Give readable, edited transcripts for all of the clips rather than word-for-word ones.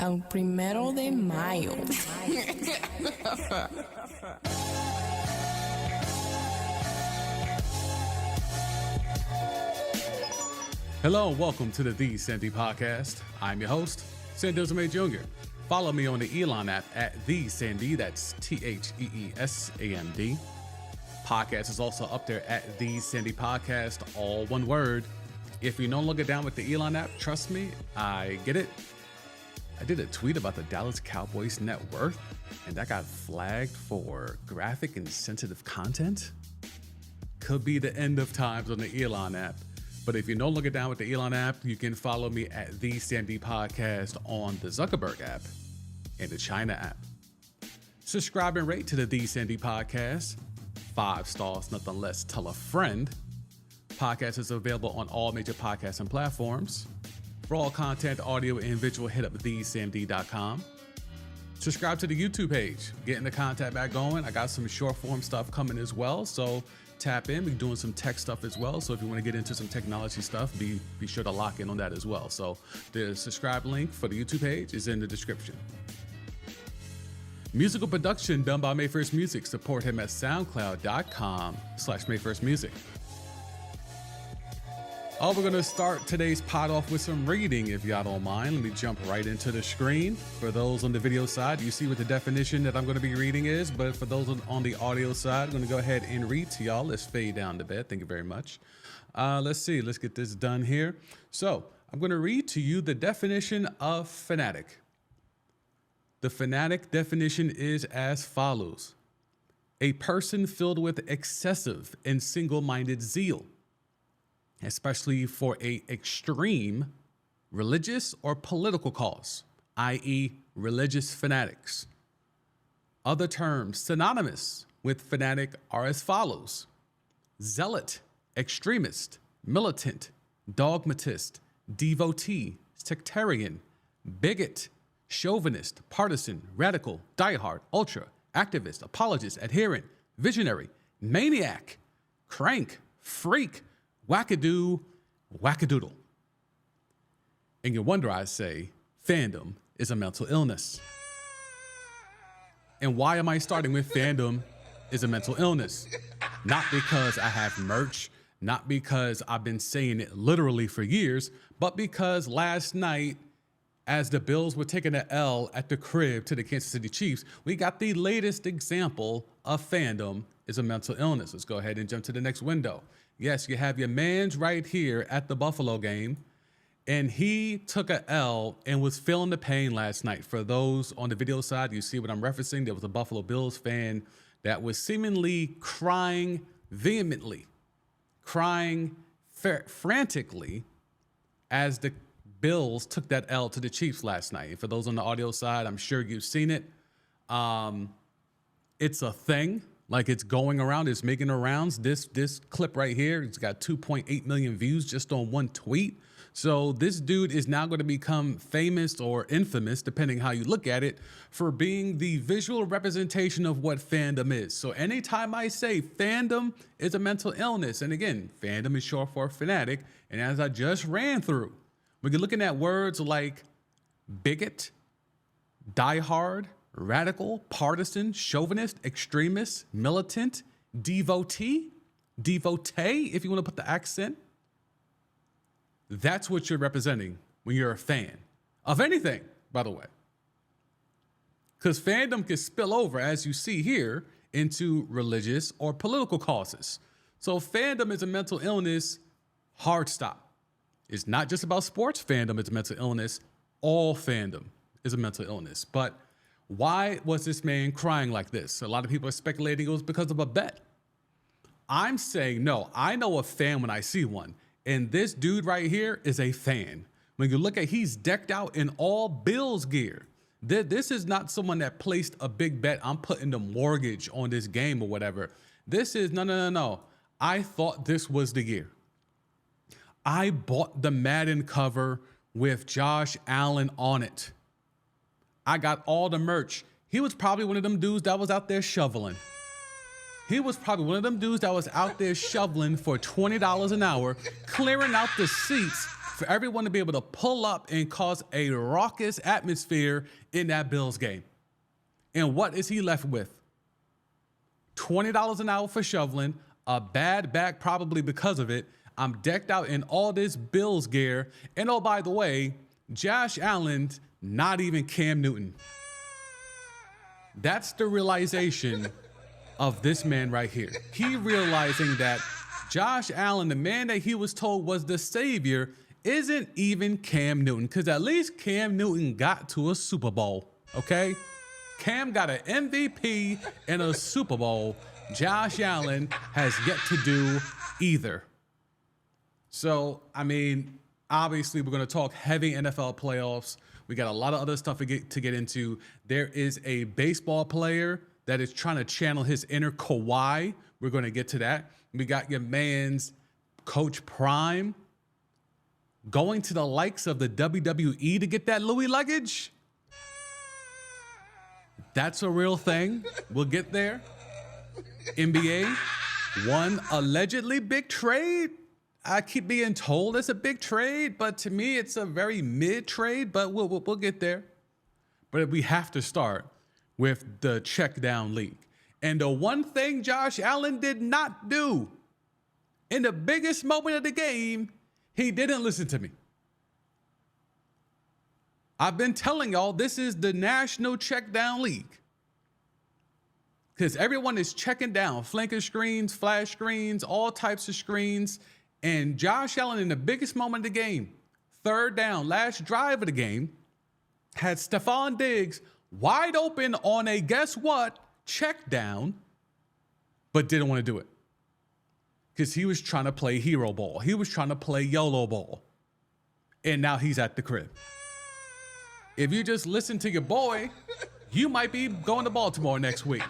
al 1 de Mayo. Hello and welcome to the Sandy Podcast. I'm your host, Sandy Jr. Follow me on the Elon app at The Sandy, that's TheeSamd. Podcast is also up there at The Sandy Podcast, all one word. If you no longer down with the Elon app, trust me, I get it. I did a tweet about the Dallas Cowboys net worth, and that got flagged for graphic and sensitive content. Could be the end of times on the Elon app. But if you're no longer down with the Elon app, you can follow me at The Sandy Podcast on the Zuckerberg app and the China app. Subscribe and rate to the Sandy Podcast. 5 stars, nothing less. Tell a friend. Podcast is available on all major podcasting platforms. For all content, audio, and visual, hit up thesandy.com. Subscribe to the YouTube page. Getting the content back going. I got some short form stuff coming as well, so tap in. We're doing some tech stuff as well, so if you want to get into some technology stuff, be sure to lock in on that as well. So the subscribe link for the YouTube page is in the description. Musical production done by Mayfirst Music. Support him at soundcloud.com/Mayfirstmusic. Oh, we're going to start today's pod off with some reading, if y'all don't mind. Let me jump right into the screen. For those on the video side, you see what the definition that I'm going to be reading is, but for those on the audio side, I'm going to go ahead and read to y'all. Let's fade down the bed. Thank you very much. Let's see. Let's get this done here. So I'm going to read to you the definition of fanatic. The fanatic definition is as follows: a person filled with excessive and single-minded zeal, especially for an extreme religious or political cause, i.e. religious fanatics. Other terms synonymous with fanatic are as follows: zealot, extremist, militant, dogmatist, devotee, sectarian, bigot, chauvinist, partisan, radical, diehard, ultra, activist, apologist, adherent, visionary, maniac, crank, freak, wackadoo, wackadoodle. And you wonder, I say, fandom is a mental illness. And why am I starting with fandom is a mental illness? Not because I have merch, not because I've been saying it literally for years, but because last night, as the Bills were taking an L at the crib to the Kansas City Chiefs, we got the latest example of fandom is a mental illness. Let's go ahead and jump to the next window. Yes, you have your mans right here at the Buffalo game, and he took an L and was feeling the pain last night. For those on the video side, you see what I'm referencing. There was a Buffalo Bills fan that was seemingly crying vehemently, crying frantically as the Bills took that L to the Chiefs last night. And for those on the audio side, I'm sure you've seen it. It's a thing. Like, it's going around, it's making the rounds. This clip right here, it's got 2.8 million views just on one tweet. So this dude is now going to become famous or infamous, depending how you look at it, for being the visual representation of what fandom is. So anytime I say fandom is a mental illness, and again, fandom is short for fanatic, and as I just ran through, we're looking at words like bigot, diehard, radical, partisan, chauvinist, extremist, militant, devotee, if you want to put the accent. That's what you're representing when you're a fan of anything, by the way. Because fandom can spill over, as you see here, into religious or political causes. So fandom is a mental illness, hard stop. It's not just about sports fandom, it's a mental illness. All fandom is a mental illness. But why was this man crying like this? A lot of people are speculating it was because of a bet. I'm saying no. I know a fan when I see one. And this dude right here is a fan. When you look at, he's decked out in all Bills gear. This is not someone that placed a big bet. I'm putting the mortgage on this game or whatever. This is, no. I thought this was the year. I bought the Madden cover with Josh Allen on it. I got all the merch. He was probably one of them dudes that was out there shoveling. He was probably one of them dudes that was out there shoveling for $20 an hour, clearing out the seats for everyone to be able to pull up and cause a raucous atmosphere in that Bills game. And what is he left with? $20 an hour for shoveling, a bad back probably because of it. I'm decked out in all this Bills gear. And oh, by the way, Josh Allen, not even Cam Newton. That's the realization of this man right here. He realizing that Josh Allen, the man that he was told was the savior, isn't even Cam Newton, because at least Cam Newton got to a Super Bowl, okay? Cam got an MVP and a Super Bowl. Josh Allen has yet to do either. So, I mean, obviously we're going to talk heavy NFL playoffs. We got a lot of other stuff to get into. There is a baseball player that is trying to channel his inner Kawhi. We're going to get to that. We got your man's Coach Prime going to the likes of the WWE to get that Louis luggage. That's a real thing. We'll get there. NBA, one allegedly big trade. I keep being told it's a big trade, but to me, it's a very mid trade, but we'll get there. But we have to start with the check down league. And the one thing Josh Allen did not do in the biggest moment of the game, he didn't listen to me. I've been telling y'all this is the National Check Down League. Because everyone is checking down, flanker screens, flash screens, all types of screens. And Josh Allen, in the biggest moment of the game, third down, last drive of the game, had Stephon Diggs wide open on a guess what? Check down, but didn't want to do it. Because he was trying to play hero ball. He was trying to play YOLO ball. And now he's at the crib. If you just listen to your boy, you might be going to Baltimore next week.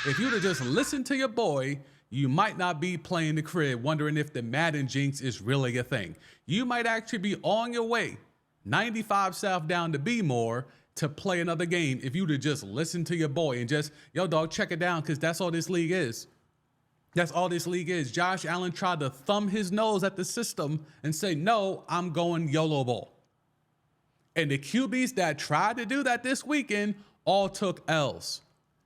If you'd have just listened to your boy, you might not be playing the crib wondering if the Madden jinx is really a thing. You might actually be on your way 95 South down to B-more to play another game if you'd have just listened to your boy and just, yo, dog, check it down, because that's all this league is. That's all this league is. Josh Allen tried to thumb his nose at the system and say, no, I'm going YOLO ball. And the QBs that tried to do that this weekend all took L's.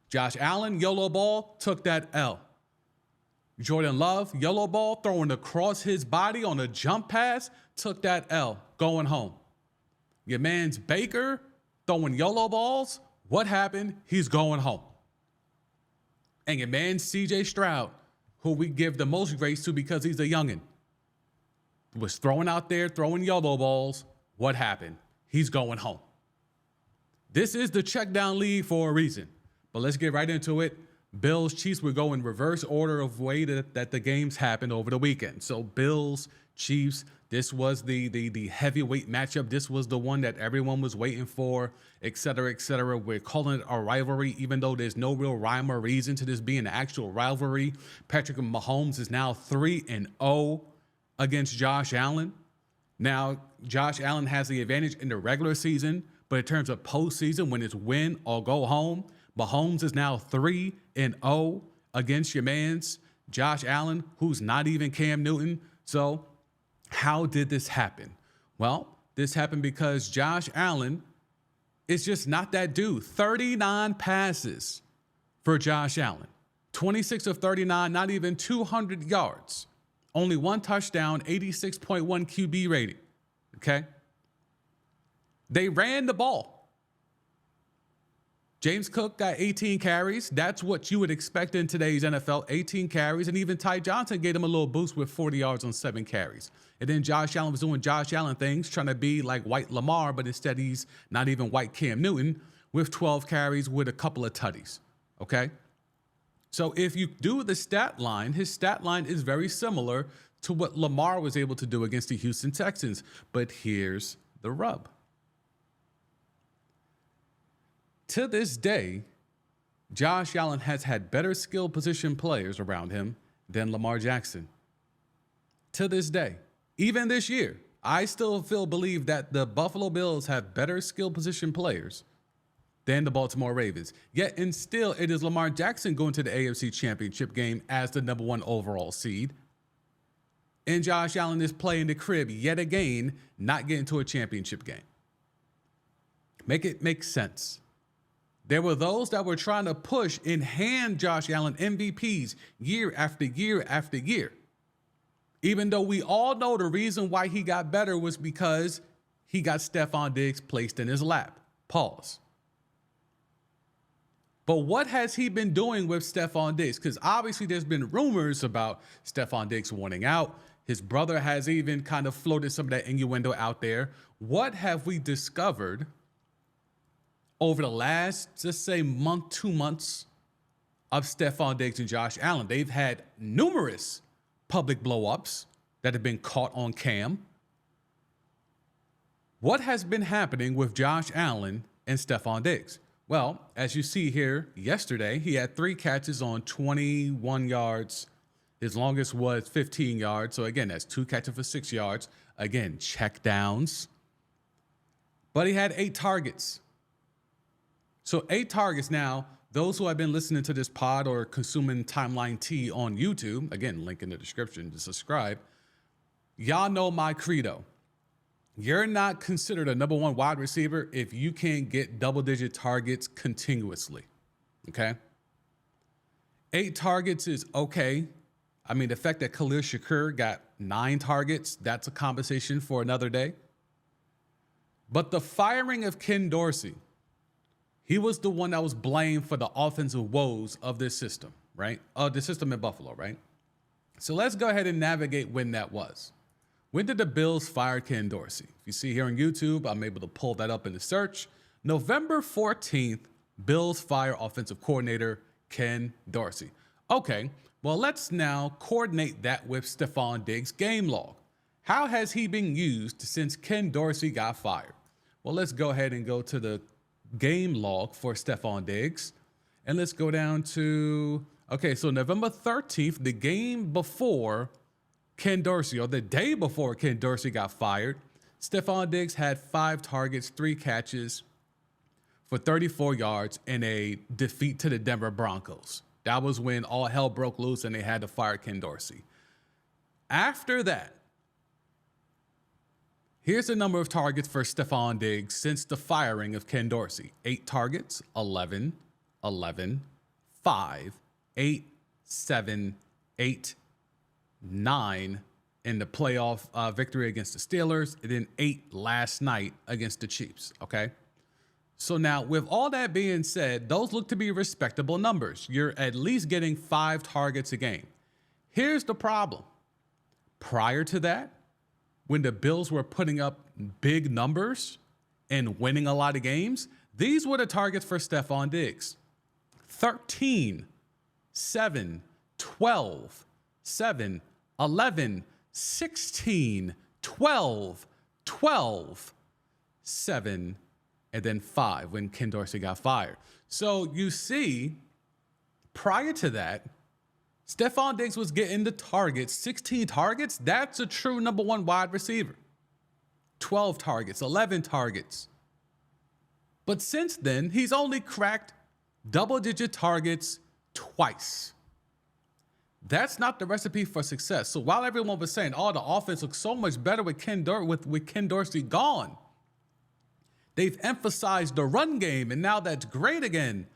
Josh Allen, YOLO ball, took that L. Jordan Love, YOLO ball, throwing across his body on a jump pass, took that L, going home. Your man's Baker, throwing YOLO balls, what happened? He's going home. And your man CJ Stroud, who we give the most grace to because he's a youngin', was throwing out there, throwing YOLO balls. What happened? He's going home. This is the check down league for a reason. But let's get right into it. Bills, Chiefs, we go in reverse order of way that the games happened over the weekend. So Bills, Chiefs, this was the heavyweight matchup. This was the one that everyone was waiting for, et cetera, et cetera. We're calling it a rivalry, even though there's no real rhyme or reason to this being an actual rivalry. Patrick Mahomes is now 3-0 against Josh Allen. Now, Josh Allen has the advantage in the regular season, but in terms of postseason, when it's win or go home, Mahomes is now 3-0 against your man's Josh Allen, who's not even Cam Newton. So how did this happen? Well, this happened because Josh Allen is just not that dude. 39 passes for Josh Allen. 26 of 39, not even 200 yards. Only one touchdown, 86.1 QB rating. Okay? They ran the ball. James Cook got 18 carries. That's what you would expect in today's NFL, 18 carries. And even Ty Johnson gave him a little boost with 40 yards on 7 carries. And then Josh Allen was doing Josh Allen things, trying to be like white Lamar, but instead he's not even white Cam Newton with 12 carries with a couple of tutties. Okay? So if you do the stat line, his stat line is very similar to what Lamar was able to do against the Houston Texans. But here's the rub. To this day, Josh Allen has had better skill position players around him than Lamar Jackson. To this day, even this year, I still believe that the Buffalo Bills have better skill position players than the Baltimore Ravens. Yet, and still, it is Lamar Jackson going to the AFC Championship game as the #1 overall seed. And Josh Allen is playing the crib yet again, not getting to a championship game. Make it make sense. There were those that were trying to push and hand Josh Allen MVPs year after year after year. Even though we all know the reason why he got better was because he got Stephon Diggs placed in his lap. Pause. But what has he been doing with Stephon Diggs? Because obviously there's been rumors about Stephon Diggs wanting out. His brother has even kind of floated some of that innuendo out there. What have we discovered over the last, just say, month, 2 months of Stephon Diggs and Josh Allen? They've had numerous public blow-ups that have been caught on cam. What has been happening with Josh Allen and Stephon Diggs? Well, as you see here, yesterday, he had 3 catches on 21 yards. His longest was 15 yards. So again, that's 2 catches for 6 yards. Again, check downs. But he had 8 targets. So 8 targets. Now, those who have been listening to this pod or consuming Timeline T on YouTube, again, link in the description to subscribe, y'all know my credo. You're not considered a number 1 wide receiver if you can't get double-digit targets continuously, okay? 8 targets is okay. I mean, the fact that Khalil Shakur got 9 targets, that's a conversation for another day. But the firing of Ken Dorsey, he was the one that was blamed for the offensive woes of this system, right? The system in Buffalo, right? So let's go ahead and navigate when that was. When did the Bills fire Ken Dorsey? If you see here on YouTube, I'm able to pull that up in the search. November 14th, Bills fire offensive coordinator Ken Dorsey. Okay, well, let's now coordinate that with Stephon Diggs' game log. How has he been used since Ken Dorsey got fired? Well, let's go ahead and go to the game log for Stephon Diggs. And let's go down to, okay, so November 13th, the game before Ken Dorsey, or the day before Ken Dorsey got fired, Stephon Diggs had 5 targets, 3 catches for 34 yards in a defeat to the Denver Broncos. That was when all hell broke loose and they had to fire Ken Dorsey. After that, here's the number of targets for Stephon Diggs since the firing of Ken Dorsey. 8 targets, 11, 11, 5, 8, 7, 8, 9 in the playoff victory against the Steelers, and then 8 last night against the Chiefs, okay? So now, with all that being said, those look to be respectable numbers. You're at least getting 5 targets a game. Here's the problem. Prior to that, when the Bills were putting up big numbers and winning a lot of games, these were the targets for Stephon Diggs. 13, 7, 12, 7, 11, 16, 12, 12, 7, and then 5 when Ken Dorsey got fired. So you see, prior to that, Stephon Diggs was getting the targets, 16 targets. That's a true number 1 wide receiver. 12 targets, 11 targets. But since then, he's only cracked double-digit targets twice. That's not the recipe for success. So while everyone was saying, oh, the offense looks so much better with Ken Dorsey gone, they've emphasized the run game, and now that's great again.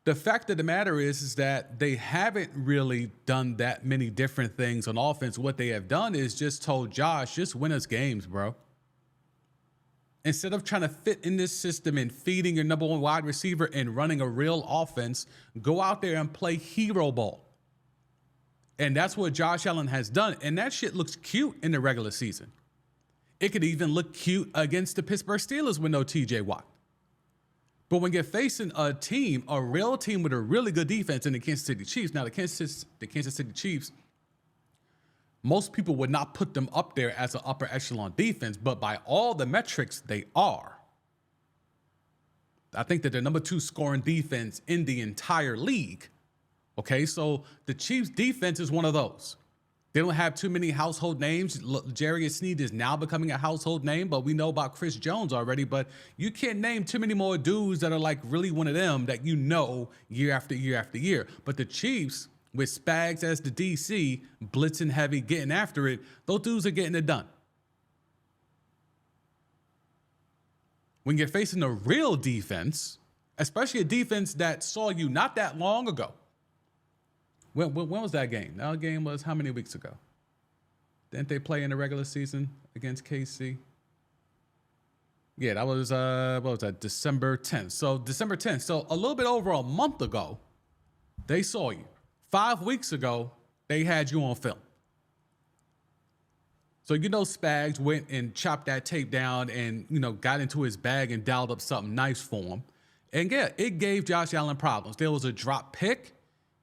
The fact of the matter is that they haven't really done that many different things on offense. What they have done is just told Josh, just win us games, bro. Instead of trying to fit in this system and feeding your number 1 wide receiver and running a real offense, go out there and play hero ball. And that's what Josh Allen has done. And that shit looks cute in the regular season. It could even look cute against the Pittsburgh Steelers with no TJ Watt. But when you're facing a team, a real team with a really good defense in the Kansas City Chiefs, now the Kansas City Chiefs, most people would not put them up there as an upper echelon defense, but by all the metrics, they are. I think that they're number 2 scoring defense in the entire league. Okay, so the Chiefs defense is one of those. They don't have too many household names. Jarius Sneed is now becoming a household name, but we know about Chris Jones already. But you can't name too many more dudes that are like really one of them that you know year after year after year. But the Chiefs with Spags as the DC, blitzing heavy, getting after it, those dudes are getting it done. When you're facing a real defense, especially a defense that saw you not that long ago. When was that game? That game was how many weeks ago? Didn't they play in the regular season against KC? Yeah, that was, what was that, December 10th. So December 10th, so a little bit over a month ago, they saw you. 5 weeks ago, they had you on film. So, Spags went and chopped that tape down and, got into his bag and dialed up something nice for him. And yeah, it gave Josh Allen problems. There was a drop pick.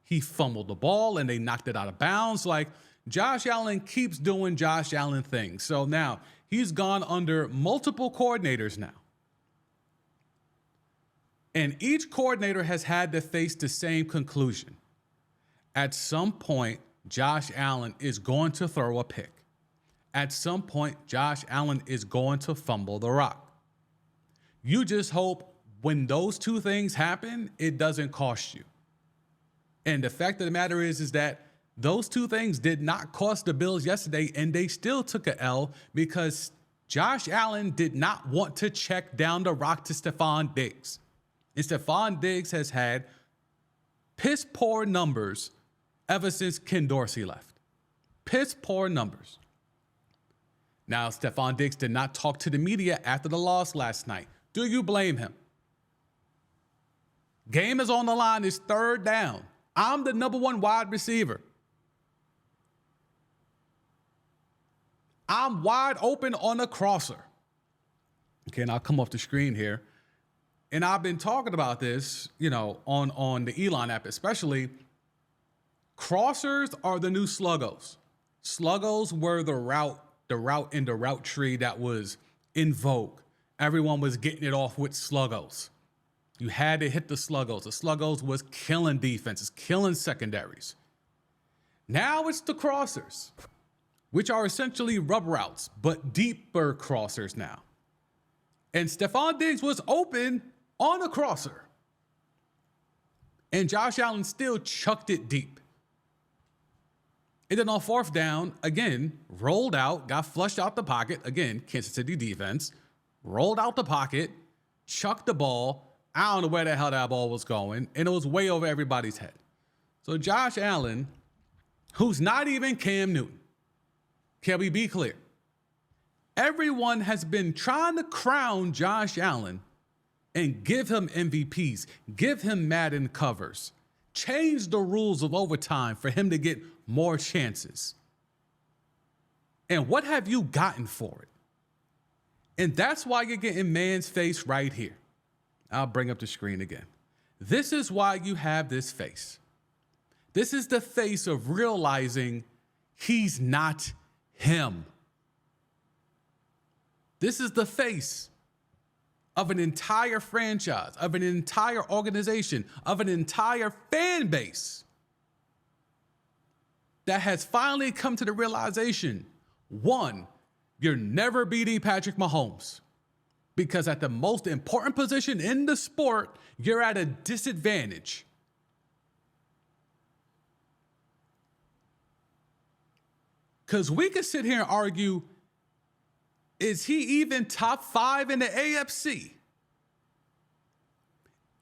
He fumbled the ball and they knocked it out of bounds. Like, Josh Allen keeps doing Josh Allen things. So now he's gone under multiple coordinators now. And each coordinator has had to face the same conclusion. At some point, Josh Allen is going to throw a pick. At some point, Josh Allen is going to fumble the rock. You just hope when those two things happen, it doesn't cost you. And the fact of the matter is that those two things did not cost the Bills yesterday, and they still took a L because Josh Allen did not want to check down the rock to Stephon Diggs. And Stephon Diggs has had piss poor numbers ever since Ken Dorsey left. Piss poor numbers. Now, Stephon Diggs did not talk to the media after the loss last night. Do you blame him? Game is on the line. It's third down. I'm the number one wide receiver. I'm wide open on a crosser. Okay, and I'll come off the screen here. And I've been talking about this, on the Elon app especially. Crossers are the new sluggos. Sluggos were the route in the route tree that was in vogue. Everyone was getting it off with sluggos. You had to hit the sluggos. The sluggos was killing defenses, killing secondaries. Now it's the crossers, which are essentially rub routes, but deeper crossers now. And Stephon Diggs was open on a crosser. And Josh Allen still chucked it deep. And then on fourth down, again, rolled out, got flushed out the pocket. Again, Kansas City defense, rolled out the pocket, chucked the ball. I don't know where the hell that ball was going, and it was way over everybody's head. So Josh Allen, who's not even Cam Newton, can we be clear? Everyone has been trying to crown Josh Allen and give him MVPs, give him Madden covers, change the rules of overtime for him to get more chances. And what have you gotten for it? And that's why you're getting man's face right here. I'll bring up the screen again. This is why you have this face. This is the face of realizing he's not him. This is the face of an entire franchise, of an entire organization, of an entire fan base that has finally come to the realization, one, you're never beating Patrick Mahomes. Because at the most important position in the sport, you're at a disadvantage. Because we could sit here and argue, is he even top 5 in the AFC?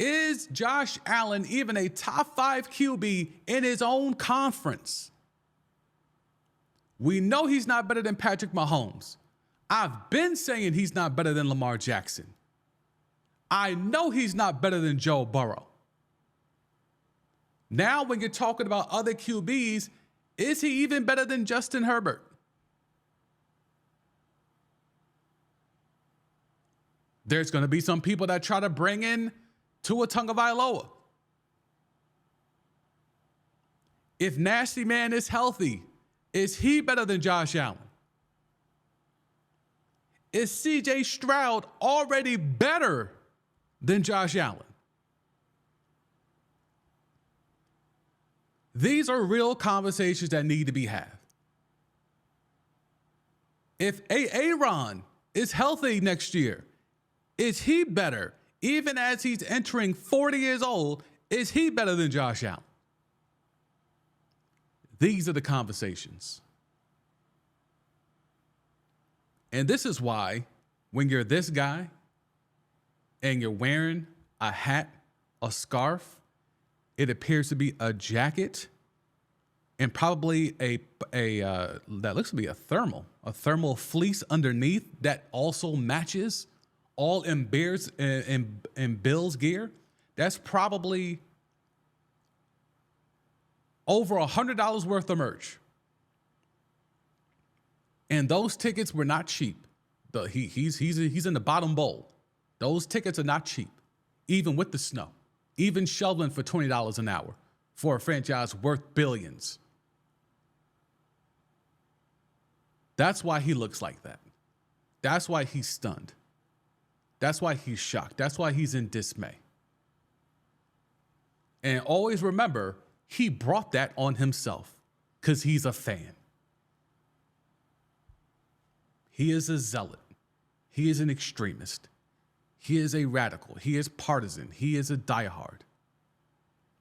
Is Josh Allen even a top 5 QB in his own conference? We know he's not better than Patrick Mahomes. I've been saying he's not better than Lamar Jackson. I know he's not better than Joe Burrow. Now, when you're talking about other QBs, is he even better than Justin Herbert? There's going to be some people that try to bring in Tua Tagovailoa. If Nasty Man is healthy, is he better than Josh Allen? Is CJ Stroud already better than Josh Allen? These are real conversations that need to be had. If Aaron is healthy next year, is he better? Even as he's entering 40 years old, is he better than Josh Allen? These are the conversations. And this is why when you're this guy and you're wearing a hat, a scarf, it appears to be a jacket, and probably a that looks to be a thermal fleece underneath that also matches all in Bill's gear. That's probably over $100 worth of merch. And those tickets were not cheap. He's in the bottom bowl. Those tickets are not cheap, even with the snow. Even shoveling for $20 an hour for a franchise worth billions. That's why he looks like that. That's why he's stunned. That's why he's shocked. That's why he's in dismay. And always remember, he brought that on himself because he's a fan. He is a zealot. He is an extremist. He is a radical. He is partisan. He is a diehard.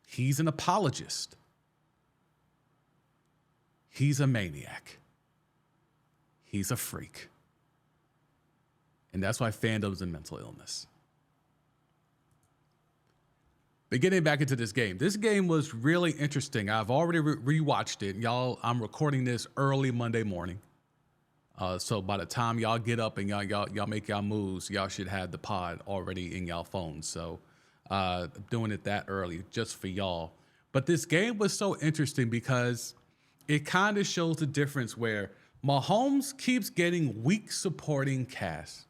He's an apologist. He's a maniac. He's a freak. And that's why fandom's in mental illness. But getting back into this game was really interesting. I've already rewatched it. Y'all, I'm recording this early Monday morning. So by the time y'all get up and y'all make y'all moves, y'all should have the pod already in y'all phones. So doing it that early just for y'all. But this game was so interesting because it kind of shows the difference where Mahomes keeps getting weak supporting cast,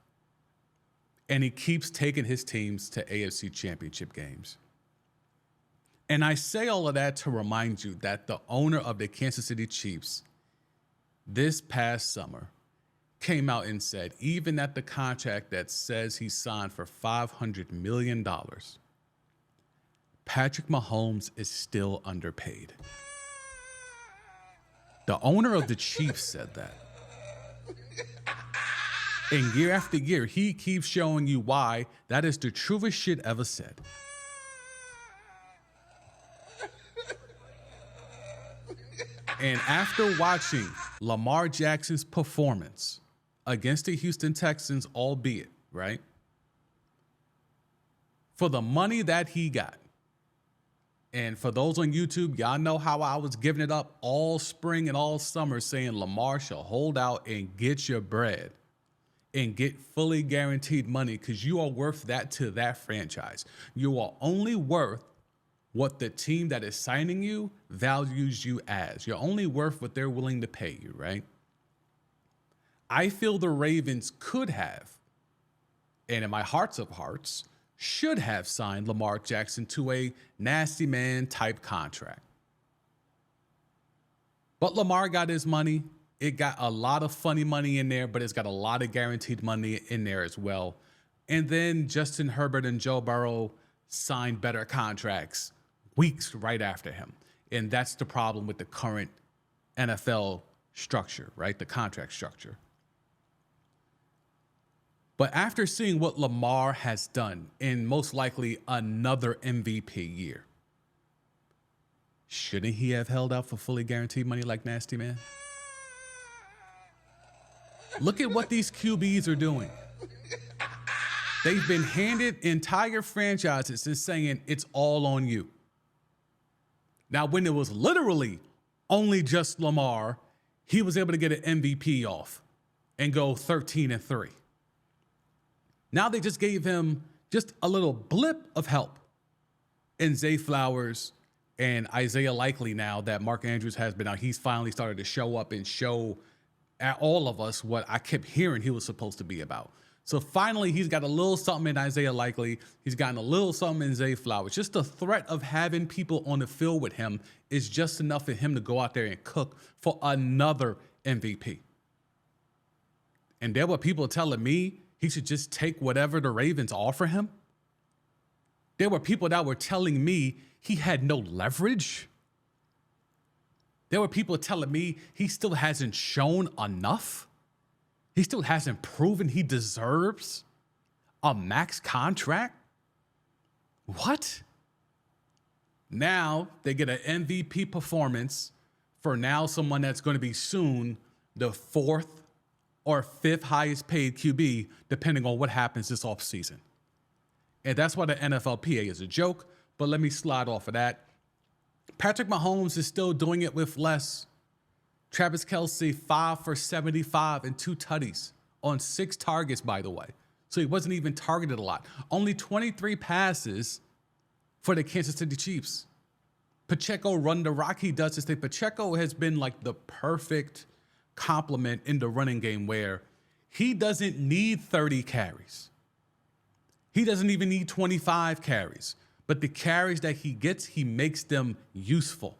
and he keeps taking his teams to AFC Championship games. And I say all of that to remind you that the owner of the Kansas City Chiefs this past summer came out and said, even at the contract that says he signed for $500 million, Patrick Mahomes is still underpaid. The owner of the Chiefs said that. And year after year, he keeps showing you why that is the truest shit ever said. And after watching Lamar Jackson's performance against the Houston Texans, albeit, right? For the money that he got, and for those on YouTube, y'all know how I was giving it up all spring and all summer saying Lamar shall hold out and get your bread and get fully guaranteed money because you are worth that to that franchise. You are only worth what the team that is signing you values you as. You're only worth what they're willing to pay you, right? I feel the Ravens could have, and in my hearts of hearts, should have signed Lamar Jackson to a nasty man type contract. But Lamar got his money. It got a lot of funny money in there, but it's got a lot of guaranteed money in there as well. And then Justin Herbert and Joe Burrow signed better contracts weeks right after him. And that's the problem with the current NFL structure, right? The contract structure. But after seeing what Lamar has done in most likely another MVP year, shouldn't he have held out for fully guaranteed money like Nasty Man? Look at what these QBs are doing. They've been handed entire franchises and saying it's all on you. Now, when it was literally only just Lamar, he was able to get an MVP off and go 13-3. Now they just gave him just a little blip of help in Zay Flowers and Isaiah Likely. Now that Mark Andrews has been out, he's finally started to show up and show at all of us what I kept hearing he was supposed to be about. So finally, he's got a little something in Isaiah Likely. He's gotten a little something in Zay Flowers. Just the threat of having people on the field with him is just enough for him to go out there and cook for another MVP. And there were people telling me he should just take whatever the Ravens offer him. There were people that were telling me he had no leverage. There were people telling me he still hasn't shown enough. He still hasn't proven he deserves a max contract. What? Now they get an MVP performance for now someone that's going to be soon the 4th or 5th highest paid QB, depending on what happens this offseason. And that's why the NFLPA is a joke, but let me slide off of that. Patrick Mahomes is still doing it with less. Travis Kelce, 5 for 75 and 2 tutties on 6 targets, by the way. So he wasn't even targeted a lot. Only 23 passes for the Kansas City Chiefs. Pacheco run the rock. He does this thing. Pacheco has been like the perfect complement in the running game where he doesn't need 30 carries. He doesn't even need 25 carries. But the carries that he gets, he makes them useful.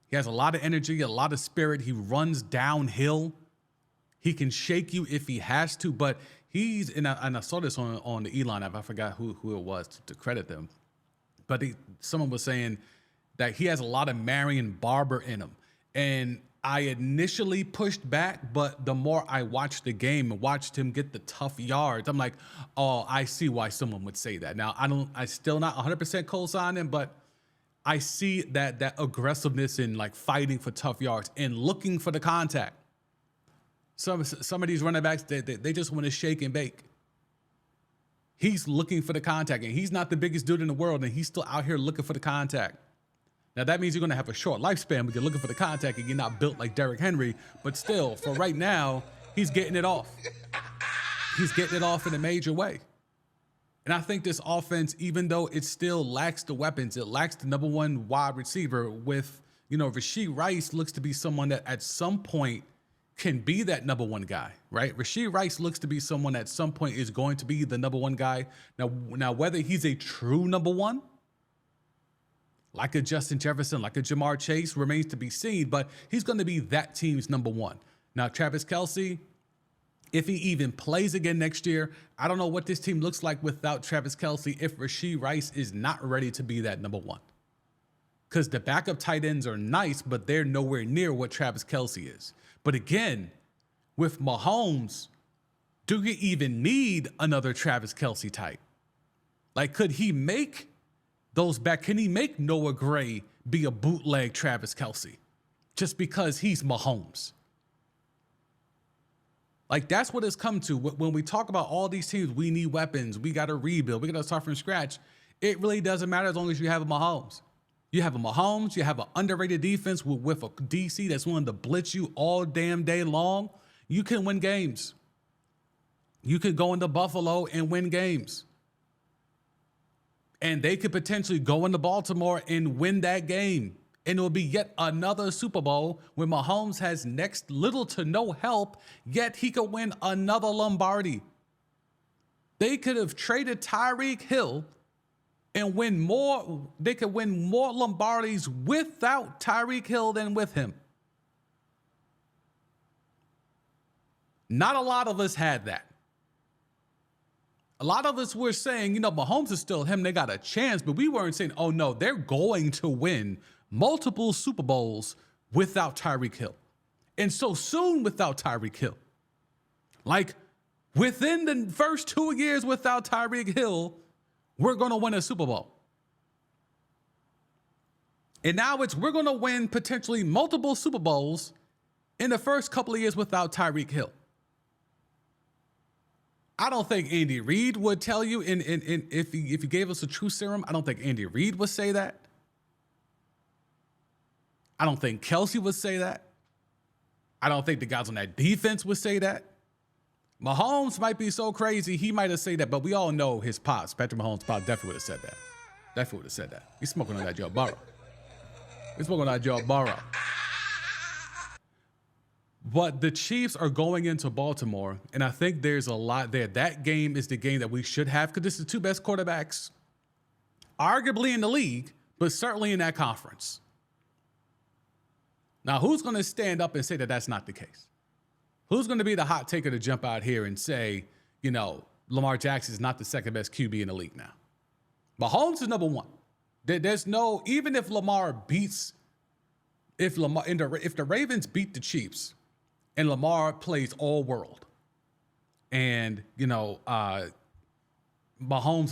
He has a lot of energy, a lot of spirit. He runs downhill. He can shake you if he has to, but he's, and I saw this on the Elon app. I forgot who it was to credit them. But someone was saying that he has a lot of Marion Barber in him. And I initially pushed back, but the more I watched the game and watched him get the tough yards, I'm like, oh, I see why someone would say that. Now, I still not 100% co-sign him, but I see that aggressiveness in like fighting for tough yards and looking for the contact. Some of these running backs, they just want to shake and bake. He's looking for the contact, and he's not the biggest dude in the world, and he's still out here looking for the contact. Now, that means you're going to have a short lifespan when you're looking for the contact and you're not built like Derrick Henry, but still, for right now, he's getting it off. He's getting it off in a major way. And I think this offense, even though it still lacks the weapons, it lacks the number one wide receiver with, Rashee Rice looks to be someone that at some point can be that number one guy, right? Rashee Rice looks to be someone at some point is going to be the number one guy. Now whether he's a true number one, like a Justin Jefferson, like a Jamar Chase, remains to be seen, but he's going to be that team's number one. Now, Travis Kelce, if he even plays again next year, I don't know what this team looks like without Travis Kelce if Rashee Rice is not ready to be that number one. Because the backup tight ends are nice, but they're nowhere near what Travis Kelce is. But again, with Mahomes, do you even need another Travis Kelce type? Like, could he make those back? Can he make Noah Gray be a bootleg Travis Kelce just because he's Mahomes? Like, that's what it's come to. When we talk about all these teams, we need weapons. We got to rebuild. We got to start from scratch. It really doesn't matter as long as you have a Mahomes. You have a Mahomes. You have an underrated defense with a DC that's willing to blitz you all damn day long. You can win games. You could go into Buffalo and win games. And they could potentially go into Baltimore and win that game. And it will be yet another Super Bowl where Mahomes has next little to no help, yet he could win another Lombardi. They could have traded Tyreek Hill and win more. They could win more Lombardis without Tyreek Hill than with him. Not a lot of us had that. A lot of us were saying, Mahomes is still him. They got a chance, but we weren't saying, oh no, they're going to win multiple Super Bowls without Tyreek Hill. And so soon without Tyreek Hill. Like within the first 2 years without Tyreek Hill, we're going to win a Super Bowl. And now we're going to win potentially multiple Super Bowls in the first couple of years without Tyreek Hill. I don't think Andy Reid would tell you, if he gave us a true serum, I don't think Andy Reid would say that. I don't think Kelce would say that. I don't think the guys on that defense would say that. Mahomes might be so crazy, he might have said that, but we all know his pops. Patrick Mahomes' pop definitely would have said that. Definitely would have said that. He's smoking on that Joe Burrow. He's smoking on that Joe Burrow. But the Chiefs are going into Baltimore, and I think there's a lot there. That game is the game that we should have because this is the two best quarterbacks, arguably in the league, but certainly in that conference. Now, who's going to stand up and say that that's not the case? Who's going to be the hot taker to jump out here and say, Lamar Jackson is not the second best QB in the league now? Mahomes is number one. There's no, even if Lamar beats, if the Ravens beat the Chiefs and Lamar plays all world and, Mahomes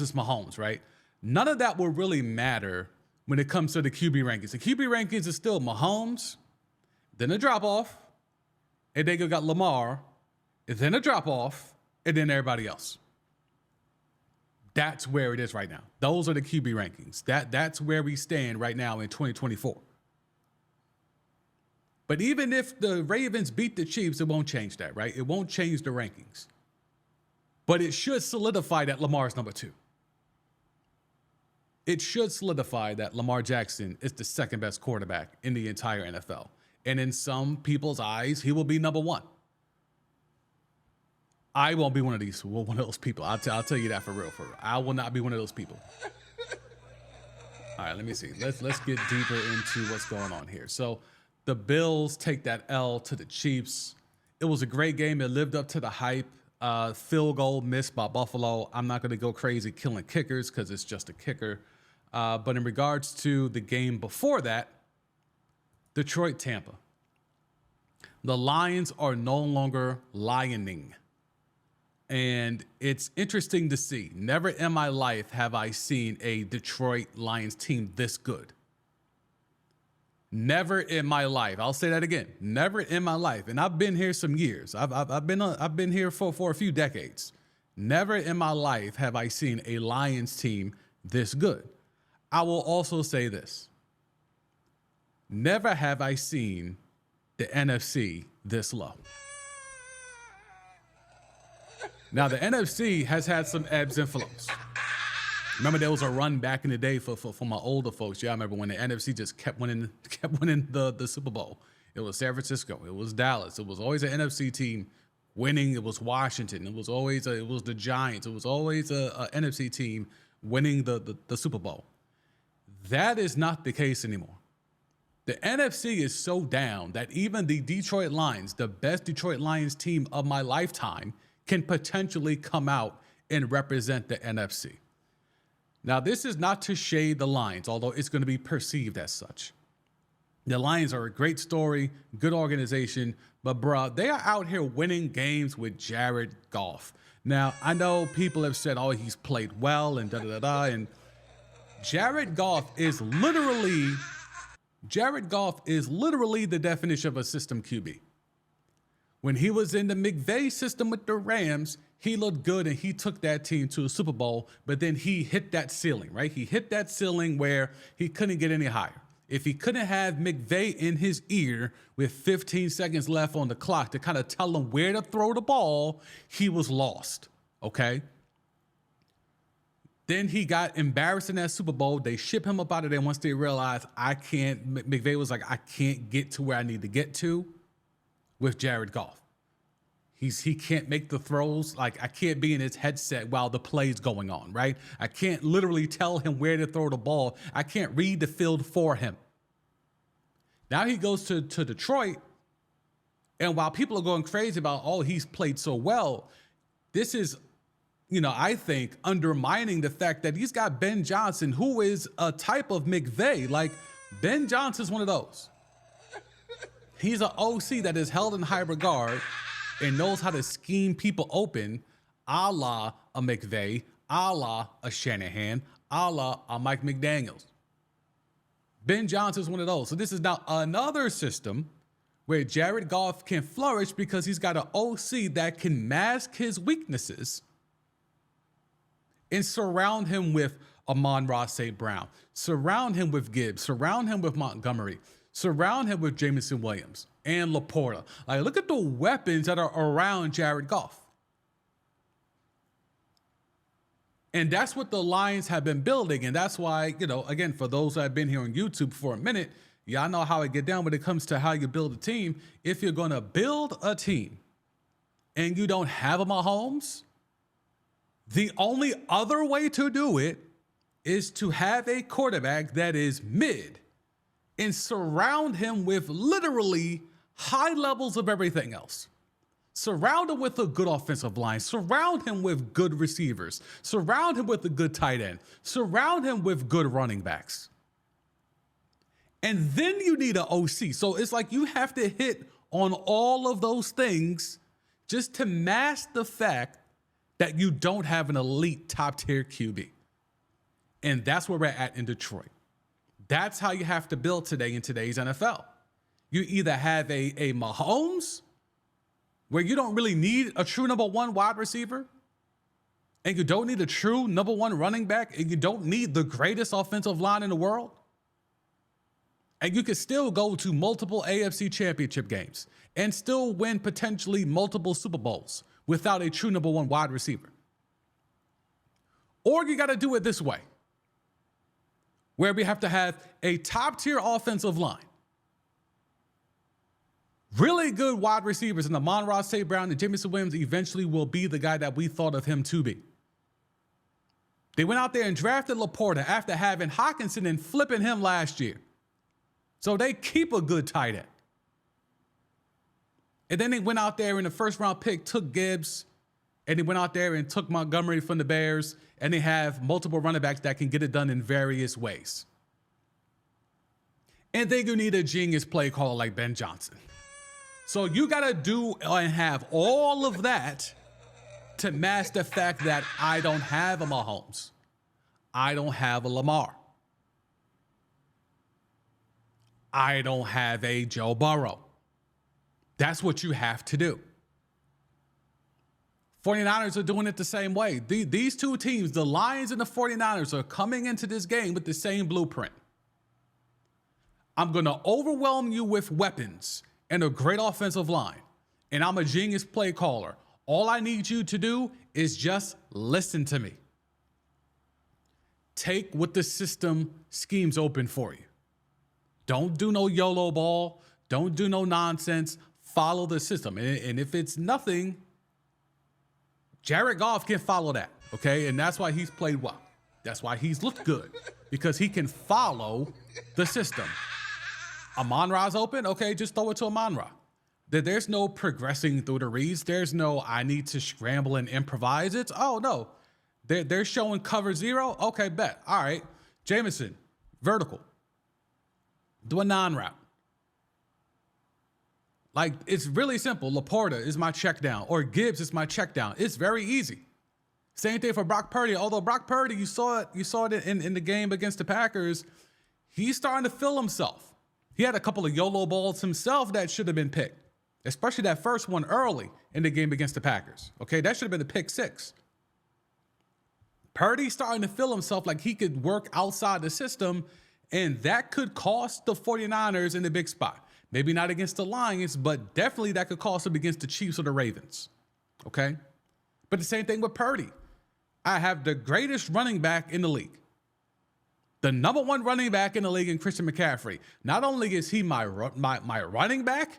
is Mahomes, right? None of that will really matter when it comes to the QB rankings. The QB rankings is still Mahomes, then a drop-off, and then you got Lamar, and then a drop-off, and then everybody else. That's where it is right now. Those are the QB rankings. That's where we stand right now in 2024. But even if the Ravens beat the Chiefs, it won't change that, right? It won't change the rankings. But it should solidify that Lamar's number 2. It should solidify that Lamar Jackson is the second best quarterback in the entire NFL. And in some people's eyes, he will be number 1. I won't be one of those people. I'll tell you that for real. I will not be one of those people. All right, let me see. Let's get deeper into what's going on here. So the Bills take that L to the Chiefs. It was a great game. It lived up to the hype. Field goal missed by Buffalo. I'm not going to go crazy killing kickers because it's just a kicker. But in regards to the game before that, Detroit, Tampa. The Lions are no longer lioning. And it's interesting to see. Never in my life have I seen a Detroit Lions team this good. Never in my life. I'll say that again. Never in my life. And I've been here some years. I've been here for a few decades. Never in my life have I seen a Lions team this good. I will also say this. Never have I seen the NFC this low. Now, the NFC has had some ebbs and flows. Remember, there was a run back in the day for my older folks. Yeah, I remember when the NFC just kept winning the Super Bowl. It was San Francisco. It was Dallas. It was always an NFC team winning. It was Washington. It was always it was the Giants. It was always a NFC team winning the Super Bowl. That is not the case anymore. The NFC is so down that even the Detroit Lions, the best Detroit Lions team of my lifetime, can potentially come out and represent the NFC. Now, this is not to shade the Lions, although it's going to be perceived as such. The Lions are a great story, good organization, but bruh, they are out here winning games with Jerod Goff. Now, I know people have said, oh, he's played well and da-da-da-da, and Jerod Goff is literally the definition of a system QB. When he was in the McVay system with the Rams, he looked good and he took that team to a Super Bowl, but then he hit that ceiling, right? He hit that ceiling where he couldn't get any higher. If he couldn't have McVay in his ear with 15 seconds left on the clock to kind of tell him where to throw the ball, he was lost, okay? Then he got embarrassed in that Super Bowl. They ship him up out of there once they realized McVay was like, I can't get to where I need to get to with Jerod Goff. He can't make the throws. Like, I can't be in his headset while the play's going on, right? I can't literally tell him where to throw the ball. I can't read the field for him. Now he goes to Detroit, and while people are going crazy about, oh, he's played so well, this is, I think, undermining the fact that he's got Ben Johnson, who is a type of McVay. Like, Ben Johnson's one of those. He's an OC that is held in high regard and knows how to scheme people open, a la a McVay, a la a Shanahan, a la a Mike McDaniels. Ben Johnson's one of those. So this is now another system where Jerod Goff can flourish because he's got an OC that can mask his weaknesses and surround him with Amon-Ra St. Brown, surround him with Gibbs, surround him with Montgomery, surround him with Jameson Williams and Laporta. Like, look at the weapons that are around Jerod Goff. And that's what the Lions have been building. And that's why, again, for those that have been here on YouTube for a minute, y'all know how I get down when it comes to how you build a team. If you're going to build a team and you don't have a Mahomes, the only other way to do it is to have a quarterback that is mid and surround him with literally high levels of everything else. Surround him with a good offensive line. Surround him with good receivers. Surround him with a good tight end. Surround him with good running backs. And then you need an OC. So it's like you have to hit on all of those things just to mask the fact that you don't have an elite top tier QB. And that's where we're at in Detroit. That's how you have to build today in today's NFL. You either have a Mahomes, where you don't really need a true number one wide receiver, and you don't need a true number one running back, and you don't need the greatest offensive line in the world, and you can still go to multiple AFC championship games and still win potentially multiple Super Bowls without a true number one wide receiver. Or you got to do it this way, where we have to have a top-tier offensive line, really good wide receivers, and Amon-Ra St. Brown and Jameson Williams eventually will be the guy that we thought of him to be. They went out there and drafted Laporta after having Hockenson and flipping him last year. So they keep a good tight end. And then they went out there in the first round pick, took Gibbs, and they went out there and took Montgomery from the Bears, and they have multiple running backs that can get it done in various ways. And then you need a genius play caller like Ben Johnson. So you got to do and have all of that to mask the fact that I don't have a Mahomes. I don't have a Lamar. I don't have a Joe Burrow. That's what you have to do. 49ers are doing it the same way. These two teams, the Lions and the 49ers, are coming into this game with the same blueprint. I'm going to overwhelm you with weapons and a great offensive line, and I'm a genius play caller. All I need you to do is just listen to me. Take what the system schemes open for you. Don't do no YOLO ball. Don't do no nonsense. Follow the system. And if it's nothing, Jared Goff can follow that, okay? And that's why he's played well. That's why he's looked good, because he can follow the system. Amon-Ra's open? Okay, just throw it to Amon-Ra. There's no progressing through the reads. There's no I need to scramble and improvise it. Oh, no. They're showing cover zero? Okay, bet. All right. Jameson, vertical. Do a non-route. Like, it's really simple. Laporta is my check down, or Gibbs is my check down. It's very easy. Same thing for Brock Purdy. Although Brock Purdy, you saw it in the game against the Packers. He's starting to feel himself. He had a couple of YOLO balls himself that should have been picked, especially that first one early in the game against the Packers. Okay, that should have been the pick six. Purdy's starting to feel himself like he could work outside the system, and that could cost the 49ers in the big spot. Maybe not against the Lions, but definitely that could cost them against the Chiefs or the Ravens. Okay? But the same thing with Purdy. I have the greatest running back in the league. The number one running back in the league in Christian McCaffrey. Not only is he my running back,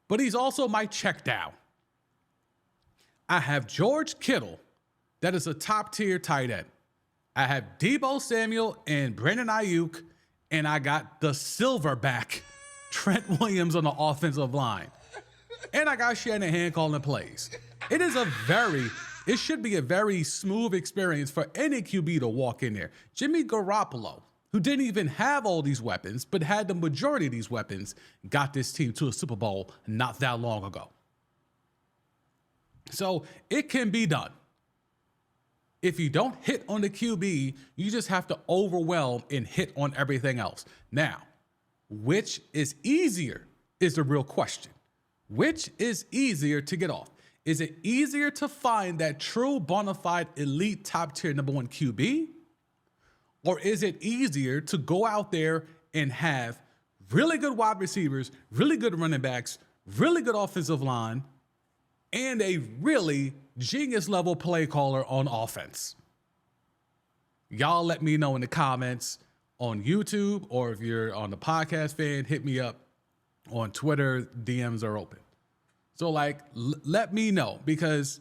but he's also my check down. I have George Kittle, that is a top-tier tight end. I have Deebo Samuel and Brandon Ayuk, and I got the silverback Trent Williams on the offensive line. And I got Shanahan calling the plays. It should be a very smooth experience for any QB to walk in there. Jimmy Garoppolo, who didn't even have all these weapons, but had the majority of these weapons, got this team to a Super Bowl not that long ago. So it can be done. If you don't hit on the QB, you just have to overwhelm and hit on everything else. Now, which is easier is the real question. Which is easier to get off? Is it easier to find that true bona fide elite top tier number one QB? Or is it easier to go out there and have really good wide receivers, really good running backs, really good offensive line, and a really genius level play caller on offense? Y'all let me know in the comments on YouTube, or if you're on the podcast fan, hit me up on Twitter. DMs are open. So let me know, because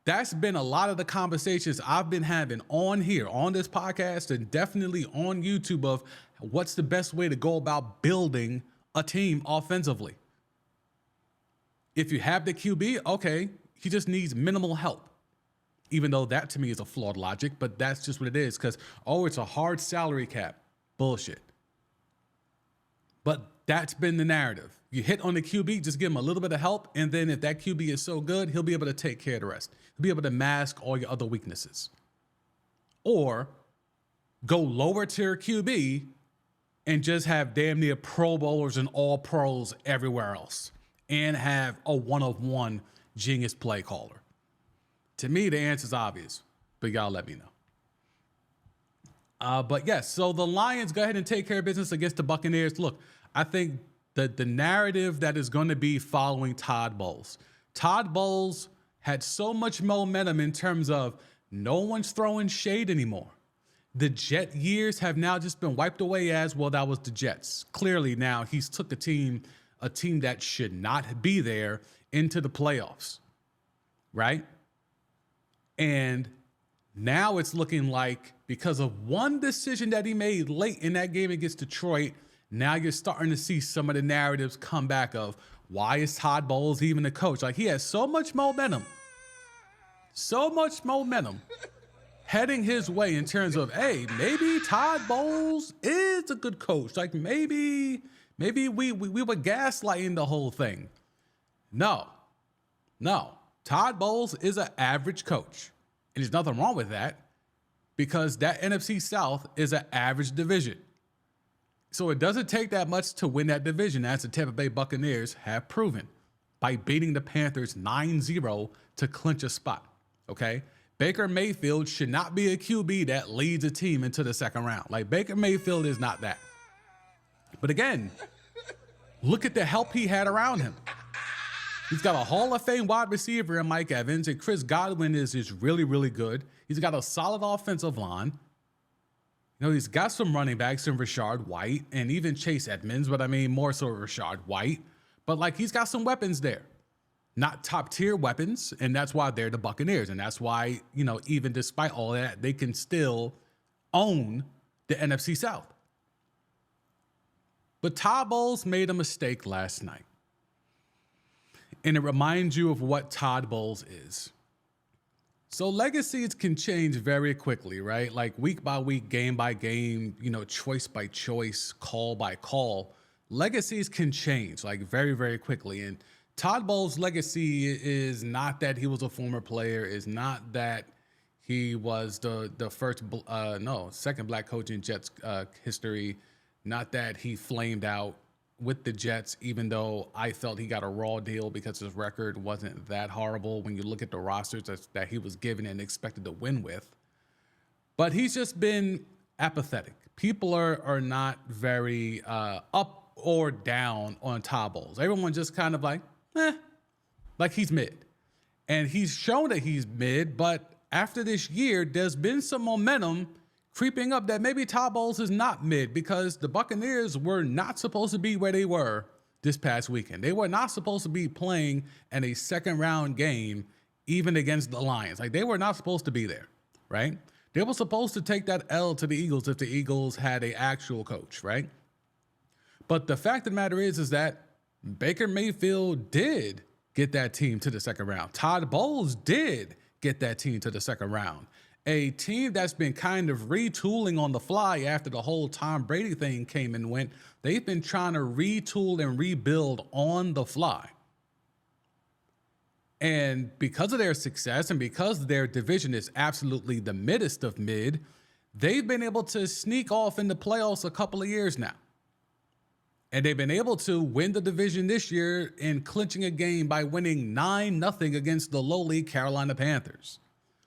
that's been a lot of the conversations I've been having on here, on this podcast, and definitely on YouTube of what's the best way to go about building a team offensively. If you have the QB, okay, he just needs minimal help. Even though that to me is a flawed logic, but that's just what it is, because, it's a hard salary cap. Bullshit. But that's been the narrative. You hit on the QB, just give him a little bit of help, and then if that QB is so good, he'll be able to take care of the rest. He'll be able to mask all your other weaknesses. Or go lower tier QB and just have damn near Pro Bowlers and all pros everywhere else and have a one-of-one genius play caller? To me, the answer is obvious, but y'all let me know. But yes, so the Lions go ahead and take care of business against the Buccaneers. Look, I think the narrative that is going to be following Todd Bowles. Todd Bowles had so much momentum in terms of no one's throwing shade anymore. The Jet years have now just been wiped away as, well, that was the Jets. Clearly now he's took a team that should not be there into the playoffs, right? And now it's looking like because of one decision that he made late in that game against Detroit, now you're starting to see some of the narratives come back of why is Todd Bowles even a coach? Like, he has so much momentum heading his way in terms of, hey, maybe Todd Bowles is a good coach. Like, maybe we were gaslighting the whole thing. No. Todd Bowles is an average coach. And there's nothing wrong with that because that NFC South is an average division. So it doesn't take that much to win that division, as the Tampa Bay Buccaneers have proven by beating the Panthers 9-0 to clinch a spot, okay? Baker Mayfield should not be a QB that leads a team into the second round. Like, Baker Mayfield is not that. But again, look at the help he had around him. He's got a Hall of Fame wide receiver in Mike Evans, and Chris Godwin is really, really good. He's got a solid offensive line. You know, he's got some running backs in Rashard White and even Chase Edmonds, but I mean more so Rashard White. But like, he's got some weapons there. Not top tier weapons, and that's why they're the Buccaneers. And that's why, you know, even despite all that, they can still own the NFC South. But Todd Bowles made a mistake last night. And it reminds you of what Todd Bowles is. So legacies can change very quickly, right? Like week by week, game by game, you know, choice by choice, call by call. Legacies can change like very, very quickly. And Todd Bowles' legacy is not that he was a former player, is not that he was the second black coach in Jets history, not that he flamed out with the Jets, even though I felt he got a raw deal because his record wasn't that horrible when you look at the rosters that he was given and expected to win with. But he's just been apathetic. People are not very up or down on Todd Bowles. Everyone just kind of like he's mid. And he's shown that he's mid, but after this year, there's been some momentum creeping up that maybe Todd Bowles is not mid because the Buccaneers were not supposed to be where they were this past weekend. They were not supposed to be playing in a second round game, even against the Lions. Like, they were not supposed to be there, right? They were supposed to take that L to the Eagles if the Eagles had an actual coach, right? But the fact of the matter is that Baker Mayfield did get that team to the second round. Todd Bowles did get that team to the second round. A team that's been kind of retooling on the fly after the whole Tom Brady thing came and went. They've been trying to retool and rebuild on the fly. And because of their success and because their division is absolutely the middest of mid, they've been able to sneak off in the playoffs a couple of years now. And they've been able to win the division this year in clinching a game by winning 9-0 against the lowly Carolina Panthers.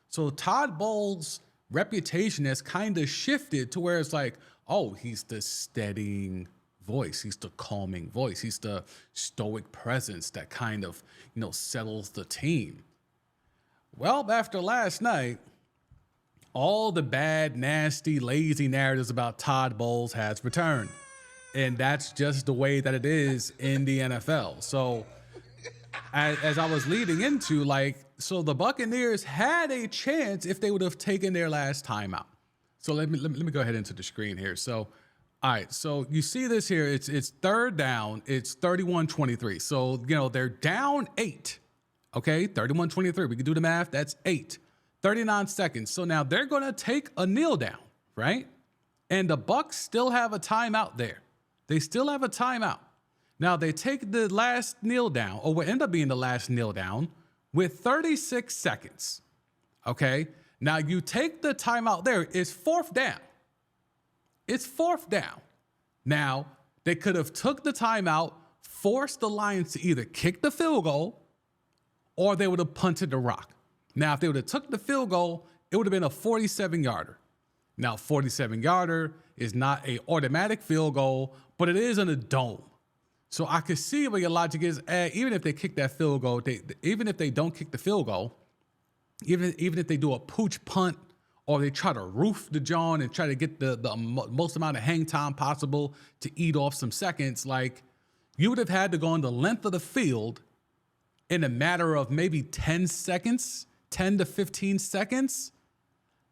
So Todd Bowles' reputation has kind of shifted to where it's like, oh, he's the steadying voice. He's the calming voice. He's the stoic presence that kind of, you know, settles the team. Well, after last night, all the bad, nasty, lazy narratives about Todd Bowles has returned. And that's just the way that it is in the NFL. So as I was leading into, so the Buccaneers had a chance if they would have taken their last timeout. So let me go ahead into the screen here. So, all right, so you see this here. It's third down. It's 31-23. So, you know, they're down 8. Okay, 31-23. We can do the math. That's 8. 39 seconds. So now they're going to take a kneel down, right? And the Bucs still have a timeout there. They still have a timeout. Now they take the last kneel down, or what end up being the last kneel down, with 36 seconds. Okay? Now you take the timeout there. It's fourth down. It's fourth down. Now, they could have took the timeout, forced the Lions to either kick the field goal or they would have punted the rock. Now, if they would have took the field goal, it would have been a 47-yarder. Now, 47-yarder is not an automatic field goal, but it is in a dome. So I could see where your logic is. Even if they kick that field goal, even if they don't kick the field goal, even if they do a pooch punt or they try to roof the John and try to get the most amount of hang time possible to eat off some seconds, like you would have had to go on the length of the field in a matter of maybe 10 seconds, 10 to 15 seconds.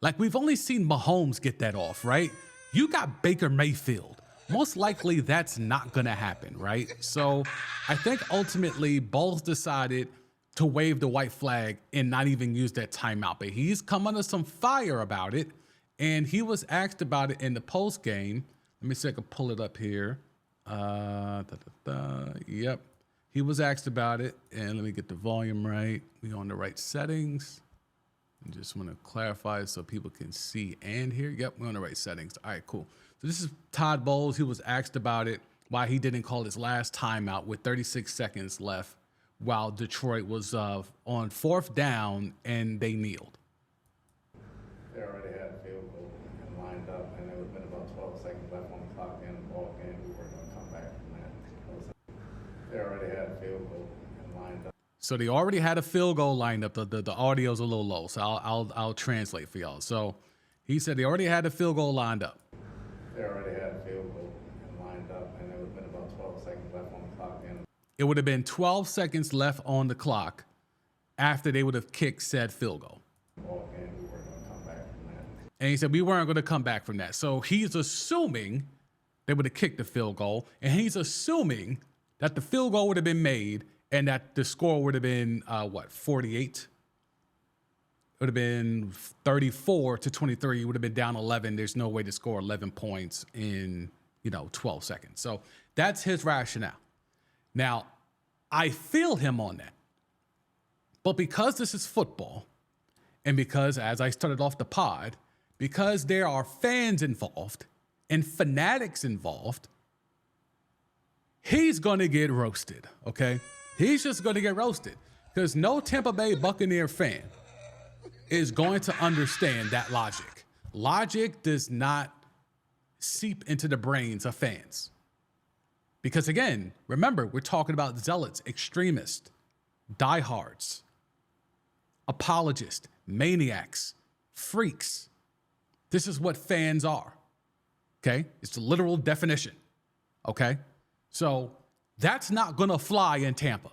Like we've only seen Mahomes get that off, right? You got Baker Mayfield. Most likely that's not going to happen, right? So I think ultimately Bowles decided to wave the white flag and not even use that timeout. But he's come under some fire about it, and he was asked about it in the post game. Let me see if I can pull it up here. Yep. He was asked about it, and let me get the volume right. We're on the right settings. I just want to clarify so people can see and hear. Yep, we're on the right settings. All right, cool. So this is Todd Bowles. He was asked about it, why he didn't call his last timeout with 36 seconds left while Detroit was on 4th down and they kneeled. They already had a field goal and lined up, and there would have been about 12 seconds left on the clock in the ball game. We weren't going to come back from that. They already had a field goal and lined up. So they already had a field goal lined up. The audio's a little low, so I'll translate for y'all. So he said they already had a field goal lined up. They already had a field goal and lined up, and there would have been about 12 seconds left on the clock in. It would have been 12 seconds left on the clock after they would have kicked said field goal. Ball game, we weren't going to come back from that. And he said we weren't going to come back from that. So he's assuming they would have kicked the field goal, and he's assuming that the field goal would have been made and that the score would have been, 48? It would have been 34-23. It would have been down 11. There's no way to score 11 points in, 12 seconds. So that's his rationale. Now, I feel him on that. But because this is football, and because, as I started off the pod, because there are fans involved and fanatics involved, he's going to get roasted, okay? He's just going to get roasted because no Tampa Bay Buccaneer fan is going to understand that logic. Logic does not seep into the brains of fans. Because again, remember, we're talking about zealots, extremists, diehards, apologists, maniacs, freaks. This is what fans are. Okay? It's the literal definition. Okay? So that's not going to fly in Tampa.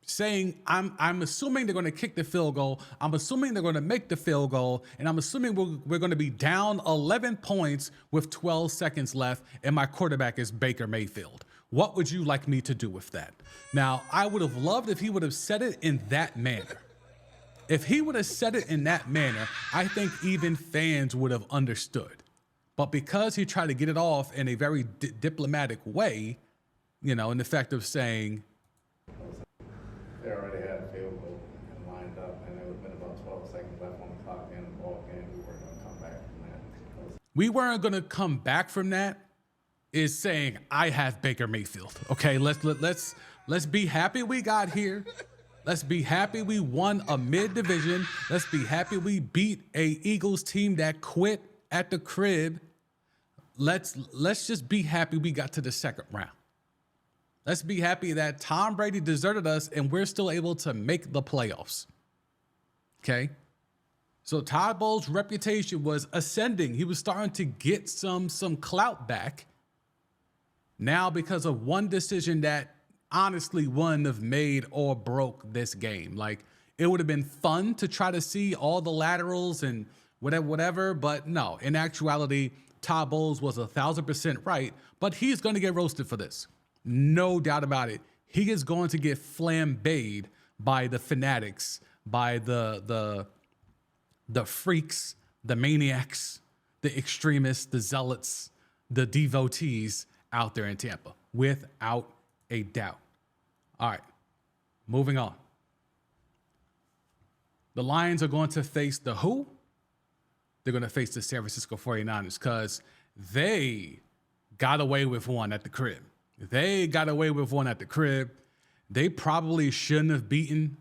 Saying, I'm assuming they're going to kick the field goal. I'm assuming they're going to make the field goal. And I'm assuming we're going to be down 11 points with 12 seconds left. And my quarterback is Baker Mayfield. What would you like me to do with that? Now, I would have loved if he would have said it in that manner. If he would have said it in that manner, I think even fans would have understood. But because he tried to get it off in a very diplomatic way, in effect of saying, They already had a field goal and lined up, and there would have been about 12 seconds left on the clock in the ball game. We weren't going to come back from that. We weren't going to come back from that is saying, I have Baker Mayfield. Okay, let's be happy we got here. Let's be happy we won a mid-division. Let's be happy we beat a Eagles team that quit at the crib. Let's just be happy we got to the second round. Let's be happy that Tom Brady deserted us and we're still able to make the playoffs. Okay? So Todd Bowles' reputation was ascending. He was starting to get some clout back. Now because of one decision that honestly wouldn't have made or broke this game. Like, it would have been fun to try to see all the laterals and whatever, but no. In actuality, Todd Bowles was 1,000% right, but he's going to get roasted for this. No doubt about it. He is going to get flambéed by the fanatics, by the freaks, the maniacs, the extremists, the zealots, the devotees out there in Tampa, without a doubt. All right, moving on. The Lions are going to face the who? They're going to face the San Francisco 49ers because they got away with one at the crib. They got away with one at the crib. They probably shouldn't have beaten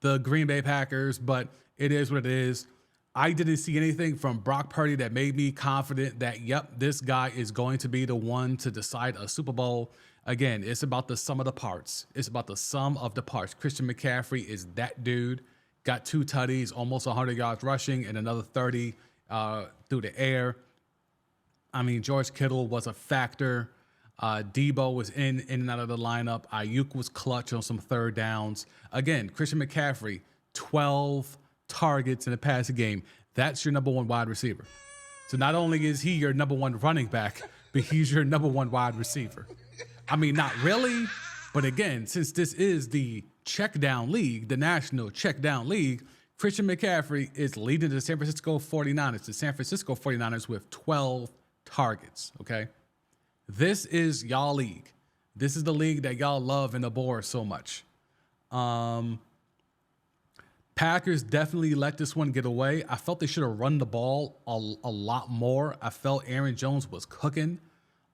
the Green Bay Packers, but it is what it is. I didn't see anything from Brock Purdy that made me confident that, yep, this guy is going to be the one to decide a Super Bowl. Again, it's about the sum of the parts. It's about the sum of the parts. Christian McCaffrey is that dude. Got 2 tutties, almost 100 yards rushing, and another 30 through the air. I mean, George Kittle was a factor. Debo was in and out of the lineup. Ayuk was clutch on some third downs. Again, Christian McCaffrey, 12 targets in the passing game. That's your number 1 wide receiver. So not only is he your number 1 running back, but he's your number 1 wide receiver. I mean, not really, but again, since this is the check down league, the national check down league, Christian McCaffrey is leading the San Francisco 49ers, the San Francisco 49ers with 12 targets, okay? This is y'all league. This is the league that y'all love and abhor so much. Packers definitely let this one get away. I felt they should have run the ball a lot more. I felt Aaron Jones was cooking.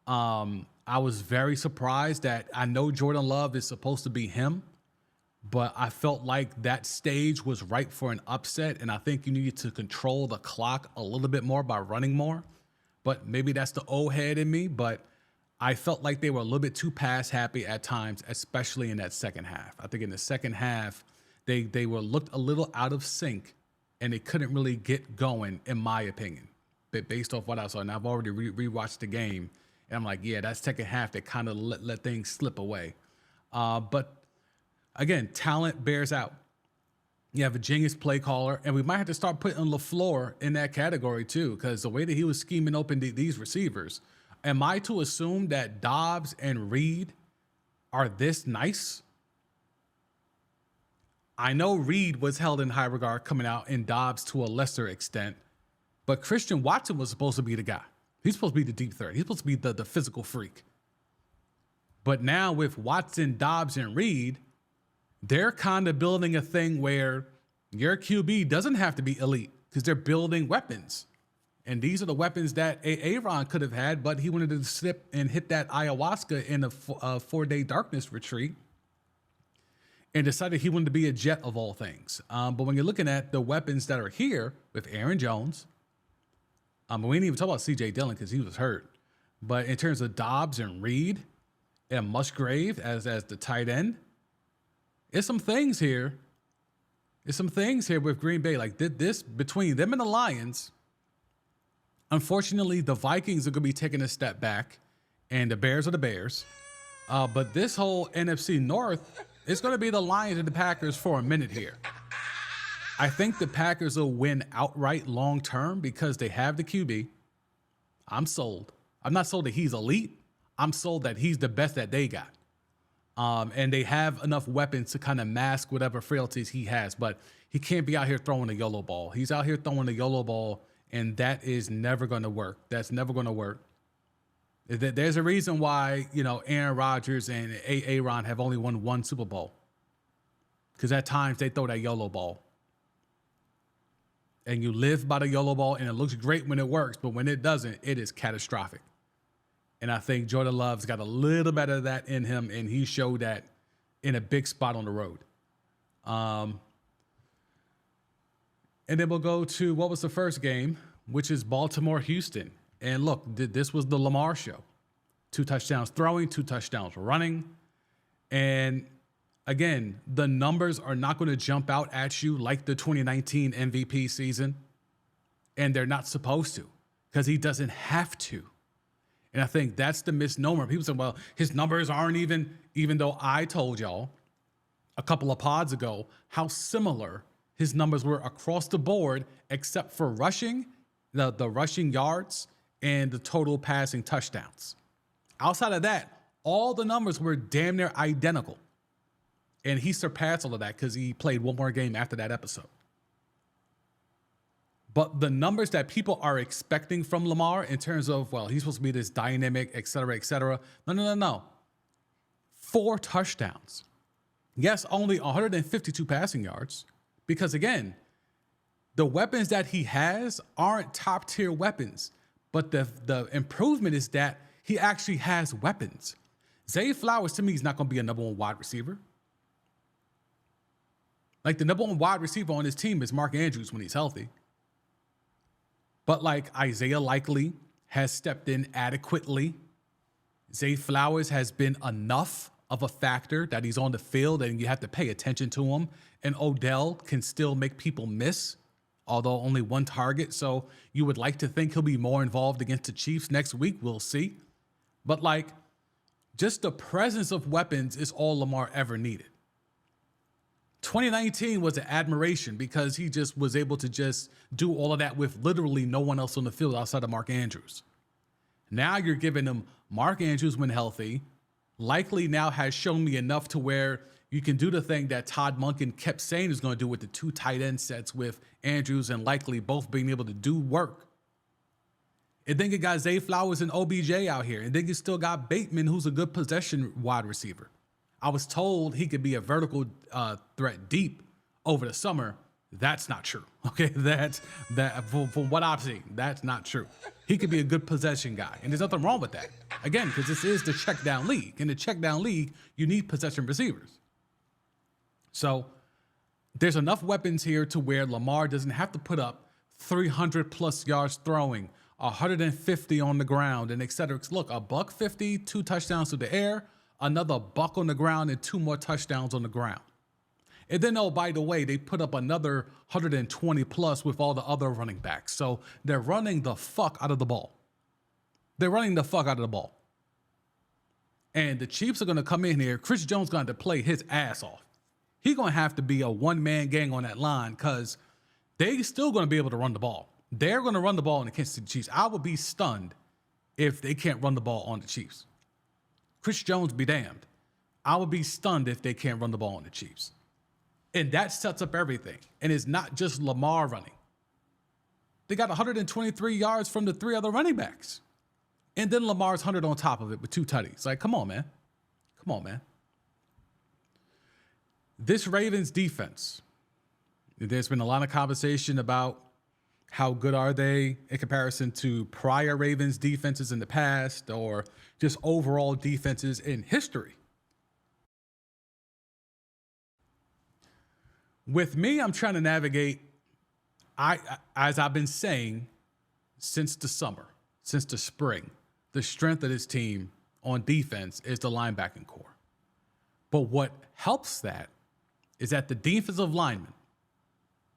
I was very surprised that I know Jordan Love is supposed to be him, but I felt like that stage was ripe for an upset, and I think you needed to control the clock a little bit more by running more. But maybe that's the old head in me, but I felt like they were a little bit too pass happy at times, especially in that second half. I think in the second half, they were looked a little out of sync, and they couldn't really get going, in my opinion, based off what I saw. And I've already rewatched the game, and I'm like, yeah, that second half, they kind of let things slip away. But again, talent bears out. You have a genius play caller, and we might have to start putting LaFleur in that category too, because the way that he was scheming open these receivers, am I to assume that Dobbs and Reed are this nice? I know Reed was held in high regard coming out, and Dobbs to a lesser extent, but Christian Watson was supposed to be the guy. He's supposed to be the deep threat. He's supposed to be the physical freak. But now with Watson, Dobbs, and Reed, they're kind of building a thing where your QB doesn't have to be elite because they're building weapons. And these are the weapons that Aaron could have had, but he wanted to slip and hit that ayahuasca in a 4-day darkness retreat and decided he wanted to be a Jet of all things. But when you're looking at the weapons that are here with Aaron Jones, we didn't even talk about C.J. Dillon because he was hurt. But in terms of Dobbs and Reed and Musgrave as the tight end, there's some things here. There's some things here with Green Bay. Like this between them and the Lions. Unfortunately, the Vikings are going to be taking a step back, and the Bears are the Bears. But this whole NFC North is going to be the Lions and the Packers for a minute here. I think the Packers will win outright long term because they have the QB. I'm sold. I'm not sold that he's elite. I'm sold that he's the best that they got. And they have enough weapons to kind of mask whatever frailties he has. But he can't be out here throwing a YOLO ball. He's out here throwing a YOLO ball, and that is never going to work. That's never going to work. There's a reason why, Aaron Rodgers and Aaron have only won 1 Super Bowl. Because at times they throw that YOLO ball. And you live by the YOLO ball, and it looks great when it works, but when it doesn't, it is catastrophic. And I think Jordan Love's got a little bit of that in him, and he showed that in a big spot on the road. And then we'll go to what was the first game, which is Baltimore-Houston. And look, this was the Lamar show. 2 touchdowns throwing, 2 touchdowns running. And again, the numbers are not going to jump out at you like the 2019 MVP season. And they're not supposed to, because he doesn't have to. And I think that's the misnomer. People say, well, his numbers aren't even though I told y'all a couple of pods ago how similar his numbers were across the board, except for rushing, the rushing yards, and the total passing touchdowns. Outside of that, all the numbers were damn near identical. And he surpassed all of that because he played one more game after that episode. But the numbers that people are expecting from Lamar in terms of, well, he's supposed to be this dynamic, et cetera, no. 4 touchdowns. Yes, only 152 passing yards. Because again, the weapons that he has aren't top tier weapons. But the improvement is that he actually has weapons. Zay Flowers, to me, is not going to be a number one wide receiver. Like, the number one wide receiver on his team is Mark Andrews when he's healthy. But, like, Isaiah Likely has stepped in adequately. Zay Flowers has been enough of a factor that he's on the field and you have to pay attention to him. And Odell can still make people miss, although only one target. So you would like to think he'll be more involved against the Chiefs next week. We'll see. But, like, just the presence of weapons is all Lamar ever needed. 2019 was an admiration because he just was able to just do all of that with literally no one else on the field outside of Mark Andrews. Now you're giving him Mark Andrews when healthy. Likely now has shown me enough to where you can do the thing that Todd Monken kept saying he's going to do with the two tight end sets with Andrews and Likely both being able to do work. And then you got Zay Flowers and OBJ out here. And then you still got Bateman, who's a good possession wide receiver. I was told he could be a vertical threat deep over the summer. That's not true. Okay, from what I've seen, that's not true. He could be a good possession guy, and there's nothing wrong with that. Again, because this is the check down league. In the check down league, you need possession receivers. So there's enough weapons here to where Lamar doesn't have to put up 300 plus yards throwing, 150 on the ground, and et cetera. Look, $150, 2 touchdowns through the air, another $1 on the ground, and 2 more touchdowns on the ground. And then, oh, by the way, they put up another 120 plus with all the other running backs. So they're running the fuck out of the ball. They're running the fuck out of the ball. And the Chiefs are going to come in here. Chris Jones going to play his ass off. He's going to have to be a one-man gang on that line because they still going to be able to run the ball. They're going to run the ball against the Chiefs. I would be stunned if they can't run the ball on the Chiefs. Chris Jones be damned. I would be stunned if they can't run the ball on the Chiefs. And that sets up everything. And it's not just Lamar running. They got 123 yards from the 3 other running backs. And then Lamar's 100 on top of it with 2 tutties. Like, come on, man. Come on, man. This Ravens defense, there's been a lot of conversation about how good are they in comparison to prior Ravens defenses in the past or just overall defenses in history. With me, I'm trying to navigate, as I've been saying since the summer, since the spring, the strength of this team on defense is the linebacking core. But what helps that is that the defensive linemen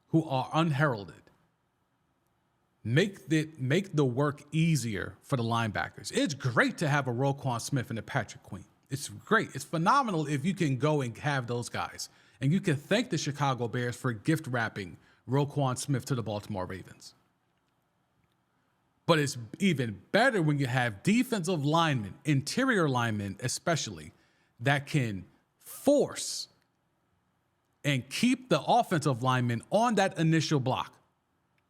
who are unheralded make the work easier for the linebackers. It's great to have a Roquan Smith and a Patrick Queen. It's great. It's phenomenal if you can go and have those guys. And you can thank the Chicago Bears for gift wrapping Roquan Smith to the Baltimore Ravens. But it's even better when you have defensive linemen, interior linemen especially, that can force and keep the offensive linemen on that initial block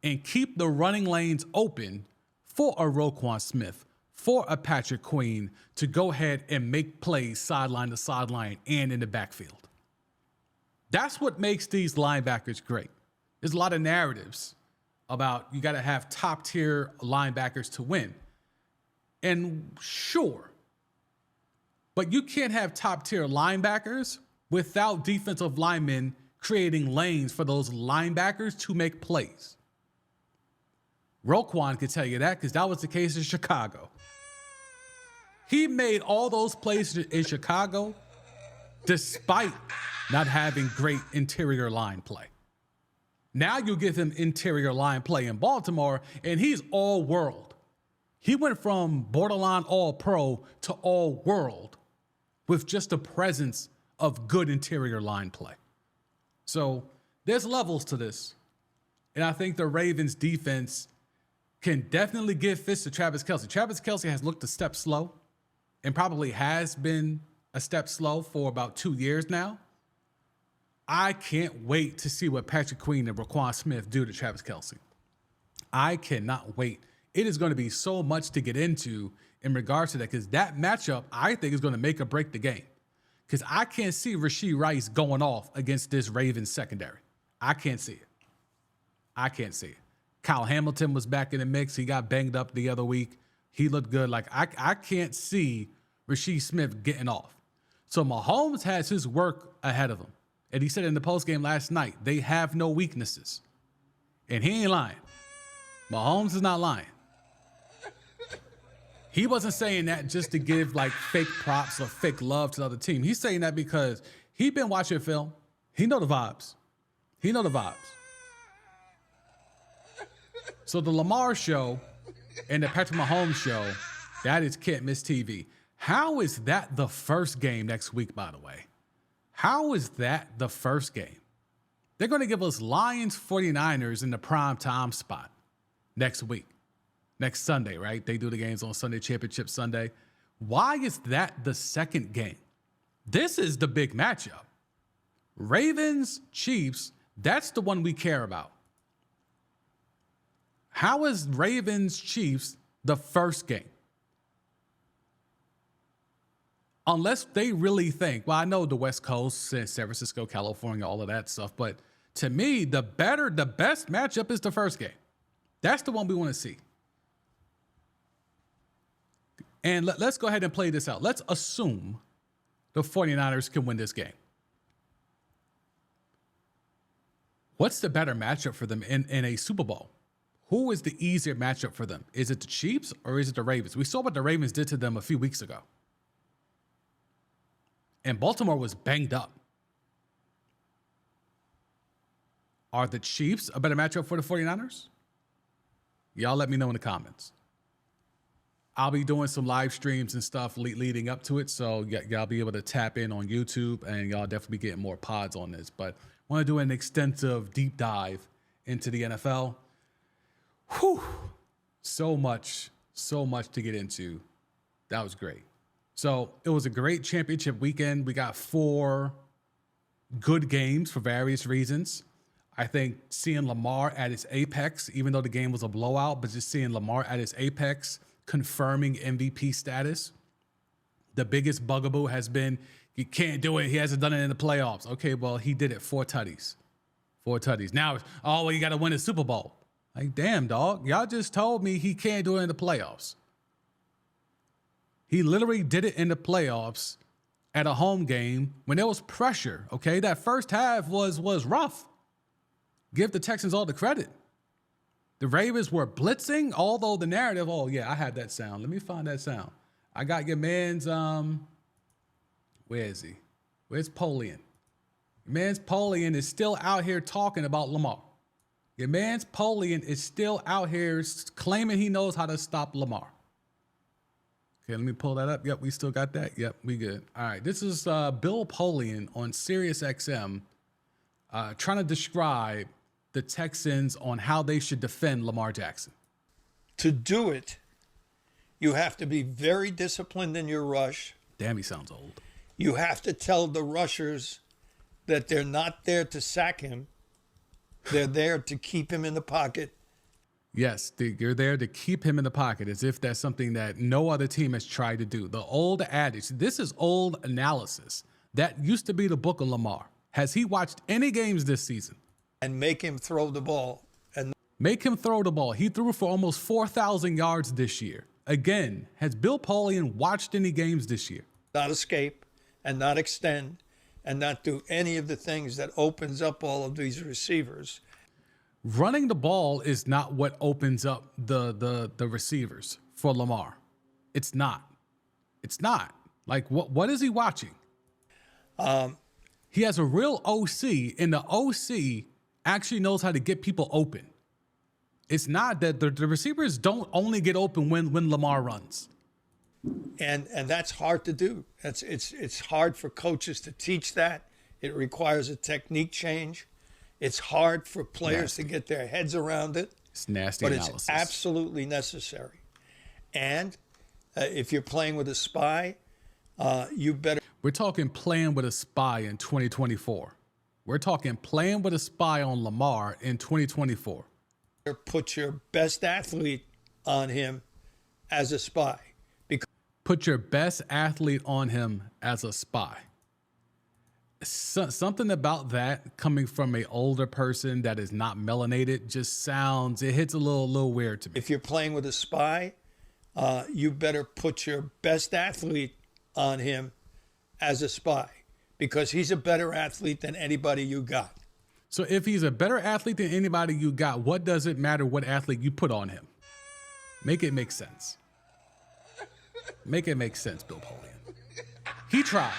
and keep the running lanes open for a Roquan Smith, for a Patrick Queen to go ahead and make plays sideline to sideline and in the backfield. That's what makes these linebackers great. There's a lot of narratives about you got to have top tier linebackers to win. And sure, but you can't have top tier linebackers without defensive linemen creating lanes for those linebackers to make plays. Roquan can tell you that because that was the case in Chicago. He made all those plays in Chicago despite not having great interior line play. Now you give him interior line play in Baltimore, and he's all world. He went from borderline all pro to all world with just the presence of good interior line play. So there's levels to this. And I think the Ravens defense can definitely give fits to Travis Kelce. Travis Kelce has looked a step slow and probably has been a step slow for about 2 years now. I can't wait to see what Patrick Queen and Roquan Smith do to Travis Kelce. I cannot wait. It is going to be so much to get into in regards to that because that matchup, I think, is going to make or break the game. Because I can't see Rashee Rice going off against this Ravens secondary. I can't see it. I can't see it. Kyle Hamilton was back in the mix. He got banged up the other week. He looked good. Like, I can't see Rasheed Smith getting off. So Mahomes has his work ahead of him. And he said in the postgame last night, they have no weaknesses. And he ain't lying. Mahomes is not lying. He wasn't saying that just to give like fake props or fake love to the other team. He's saying that because he been watching film. He know the vibes. He know the vibes. So the Lamar show and the Patrick Mahomes show, that is can't miss TV. How is that the first game next week, by the way? How is that the first game? They're going to give us Lions 49ers in the prime time spot next week. Next Sunday, right? They do the games on Sunday, Championship Sunday. Why is that the second game? This is the big matchup. Ravens, Chiefs, that's the one we care about. How is Ravens, Chiefs the first game? Unless they really think, well, I know the West Coast, San Francisco, California, all of that stuff, but to me, the best matchup is the first game. That's the one we want to see. And let's go ahead and play this out. Let's assume the 49ers can win this game. What's the better matchup for them in a Super Bowl? Who is the easier matchup for them? Is it the Chiefs or is it the Ravens? We saw what the Ravens did to them a few weeks ago. And Baltimore was banged up. Are the Chiefs a better matchup for the 49ers? Y'all let me know in the comments. I'll be doing some live streams and stuff leading up to it, so y'all be able to tap in on YouTube, and y'all definitely be getting more pods on this. But I want to do an extensive deep dive into the NFL. Whew. So much to get into. That was great. So it was a great championship weekend. We got 4 good games for various reasons. I think seeing Lamar at its apex, even though the game was a blowout, but just seeing Lamar at its apex, confirming MVP status. The biggest bugaboo has been, he can't do it. He hasn't done it in the playoffs. Okay, well, he did it 4 tutties. 4 tutties. Now, oh, well, you got to win a Super Bowl. Like, damn, dog. Y'all just told me he can't do it in the playoffs. He literally did it in the playoffs at a home game when there was pressure, okay? That first half was rough. Give the Texans all the credit. The Ravens were blitzing, although the narrative, oh, yeah, I had that sound. Let me find that sound. I got your man's, where is he? Where's Polian? Your man's Polian is still out here talking about Lamar. Your man's Polian is still out here claiming he knows how to stop Lamar. Okay, let me pull that up. Yep, we still got that. Yep, we good. All right, this is Bill Polian on SiriusXM trying to describe the Texans on how they should defend Lamar Jackson. To do it, you have to be very disciplined in your rush. Damn, he sounds old. You have to tell the rushers that they're not there to sack him. They're there to keep him in the pocket. Yes, you're there to keep him in the pocket as if that's something that no other team has tried to do. The old adage, this is old analysis. That used to be the book of Lamar. Has he watched any games this season? And make him throw the ball. And make him throw the ball. He threw for almost 4,000 yards this year. Again, has Bill Polian watched any games this year? Not escape and not extend and not do any of the things that opens up all of these receivers. Running the ball is not what opens up the receivers for Lamar. It's not. It's not. Like, what is he watching? He has a real OC, and the OC actually knows how to get people open. It's not that the receivers don't only get open when Lamar runs. And that's hard to do. It's hard for coaches to teach that. It requires a technique change. It's hard for players to get their heads around it. It's nasty but analysis. It's absolutely necessary. And if you're playing with a spy, you better. We're talking playing with a spy in 2024. We're talking playing with a spy on Lamar in 2024. Put your best athlete on him as a spy. Put your best athlete on him as a spy. Something about that coming from an older person that is not melanated just sounds, it hits a little weird to me. If you're playing with a spy, you better put your best athlete on him as a spy because he's a better athlete than anybody you got. So if he's a better athlete than anybody you got, what does it matter what athlete you put on him? Make it make sense. Make it make sense, Bill Polian. He tried.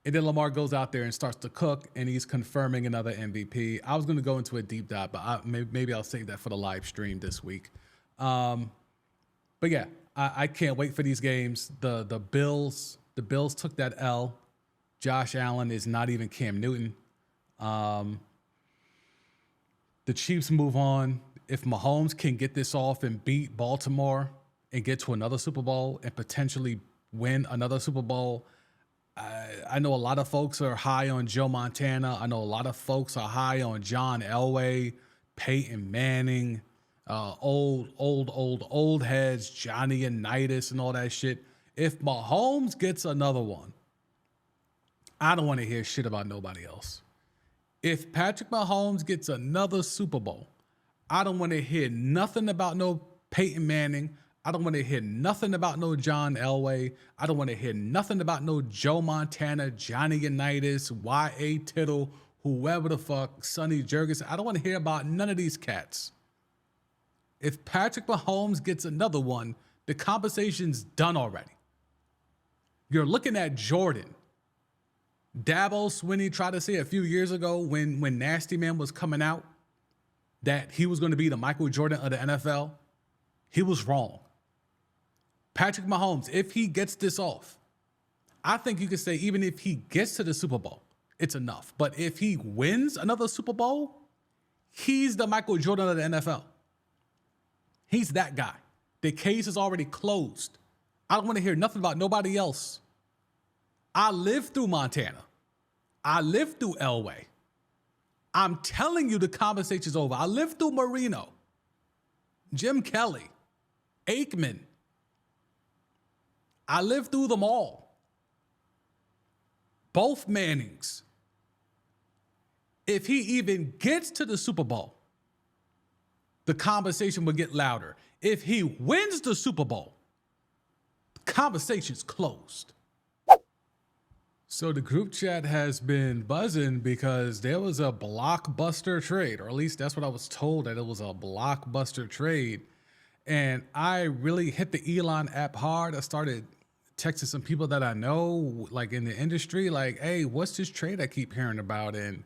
And then Lamar goes out there and starts to cook, and he's confirming another MVP. I was going to go into a deep dive, but maybe I'll save that for the live stream this week. But yeah, I can't wait for these games. The Bills took that L. Josh Allen is not even Cam Newton. The Chiefs move on. If Mahomes can get this off and beat Baltimore and get to another Super Bowl and potentially win another Super Bowl, I know a lot of folks are high on Joe Montana. I know a lot of folks are high on John Elway, Peyton Manning, old heads, Johnny Unitas and all that shit. If Mahomes gets another one, I don't want to hear shit about nobody else. If Patrick Mahomes gets another Super Bowl, I don't want to hear nothing about no Peyton Manning. I don't want to hear nothing about no John Elway. I don't want to hear nothing about no Joe Montana, Johnny Unitas, Y.A. Tittle, whoever the fuck, Sonny Jurgens. I don't want to hear about none of these cats. If Patrick Mahomes gets another one, the conversation's done already. You're looking at Jordan. Dabo Swinney tried to say a few years ago when Nasty Man was coming out that he was going to be the Michael Jordan of the NFL. He was wrong. Patrick Mahomes, if he gets this off, I think you could say even if he gets to the Super Bowl, it's enough. But if he wins another Super Bowl, he's the Michael Jordan of the NFL. He's that guy. The case is already closed. I don't want to hear nothing about nobody else. I lived through Montana. I lived through Elway. I'm telling you the conversation's over. I lived through Marino, Jim Kelly, Aikman. I lived through them all. Both Mannings. If he even gets to the Super Bowl, the conversation will get louder. If he wins the Super Bowl, the conversation's closed. So the group chat has been buzzing because there was a blockbuster trade, or at least that's what I was told, that it was a blockbuster trade. And I really hit the Elon app hard. I started texting some people that I know, like in the industry, like, hey, what's this trade I keep hearing about? And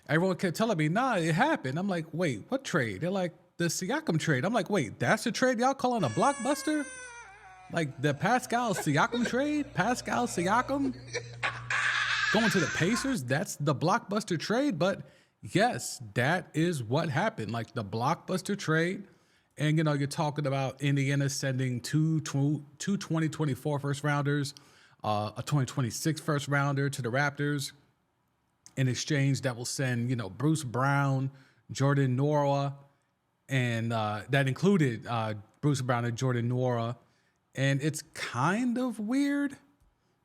everyone kept telling me, nah, it happened. I'm like, wait, what trade? They're like, the Siakam trade. I'm like, wait, that's the trade y'all calling a blockbuster? Like the Pascal Siakam trade? Pascal Siakam going to the Pacers? That's the blockbuster trade. But yes, that is what happened. Like the blockbuster trade. And, you know, you're talking about Indiana sending two 2024 first rounders, a 2026 first rounder to the Raptors in exchange that will send, you know, Bruce Brown, Jordan Nwora, and that included Bruce Brown and Jordan Nwora. And it's kind of weird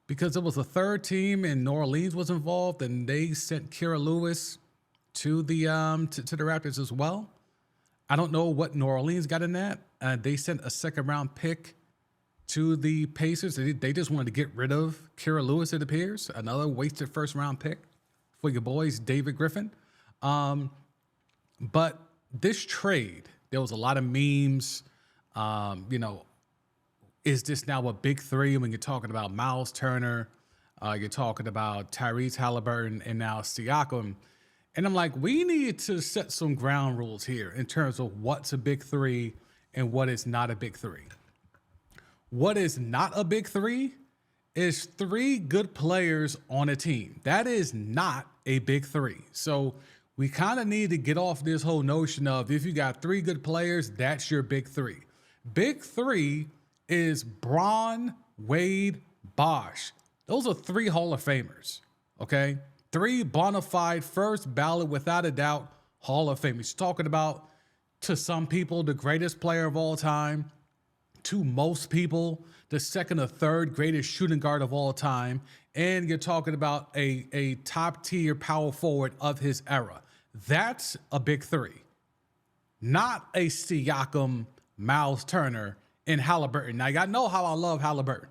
because it was a third team and New Orleans was involved and they sent Kira Lewis to the to the Raptors as well. I don't know what New Orleans got in that. They sent a second round pick to the Pacers. They just wanted to get rid of Kira Lewis, it appears. Another wasted first round pick for your boys, David Griffin. But this trade, there was a lot of memes. You know, is this now a big three when you're talking about Miles Turner, you're talking about Tyrese Halliburton, and now Siakam? And I'm like, we need to set some ground rules here in terms of what's a big three and what is not a big three. What is not a big three is three good players on a team. That is not a big three. So we kind of need to get off this whole notion of if you got three good players, that's your big three. Big three is Braun, Wade, Bosh. Those are three Hall of Famers, okay? Three bona fide, first ballot, without a doubt, Hall of Famers. You're talking about, to some people, the greatest player of all time. To most people, the second or third greatest shooting guard of all time. And you're talking about a top-tier power forward of his era. That's a big three. Not a Siakam, Miles Turner, and Halliburton. Now, y'all know how I love Halliburton.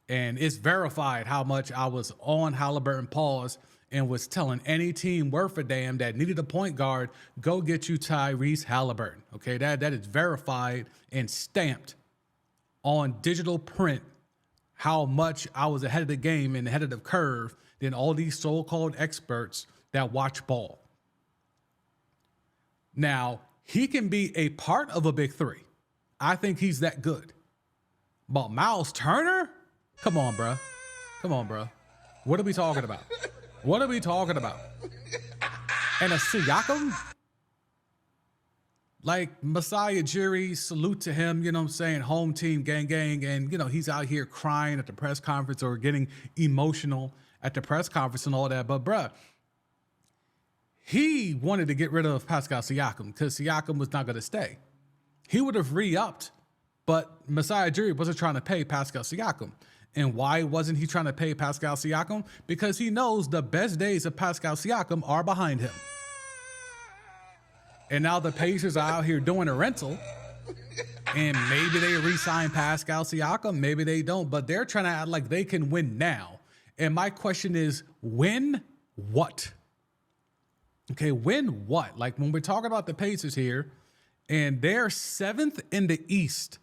And it's verified how much I was on Halliburton pause and was telling any team worth a damn that needed a point guard, go get you Tyrese Halliburton. Okay, that is verified and stamped on digital print how much I was ahead of the game and ahead of the curve than all these so-called experts that watch ball. Now, he can be a part of a big three. I think he's that good. But Miles Turner? Come on, bro. Come on, bro. What are we talking about? What are we talking about? And a Siakam? Like Masai Ujiri, salute to him, you know what I'm saying? Home team, gang, gang. And, you know, he's out here crying at the press conference or getting emotional at the press conference and all that. But, bruh, he wanted to get rid of Pascal Siakam because Siakam was not going to stay. He would have re-upped, but Masai Ujiri wasn't trying to pay Pascal Siakam. And why wasn't he trying to pay Pascal Siakam? Because he knows the best days of Pascal Siakam are behind him. And now the Pacers are out here doing a rental. And maybe they re-sign Pascal Siakam, maybe they don't. But they're trying to act like they can win now. And my question is, win what? Okay, win what? Like when we're talking about the Pacers here, and they're 7th in the East.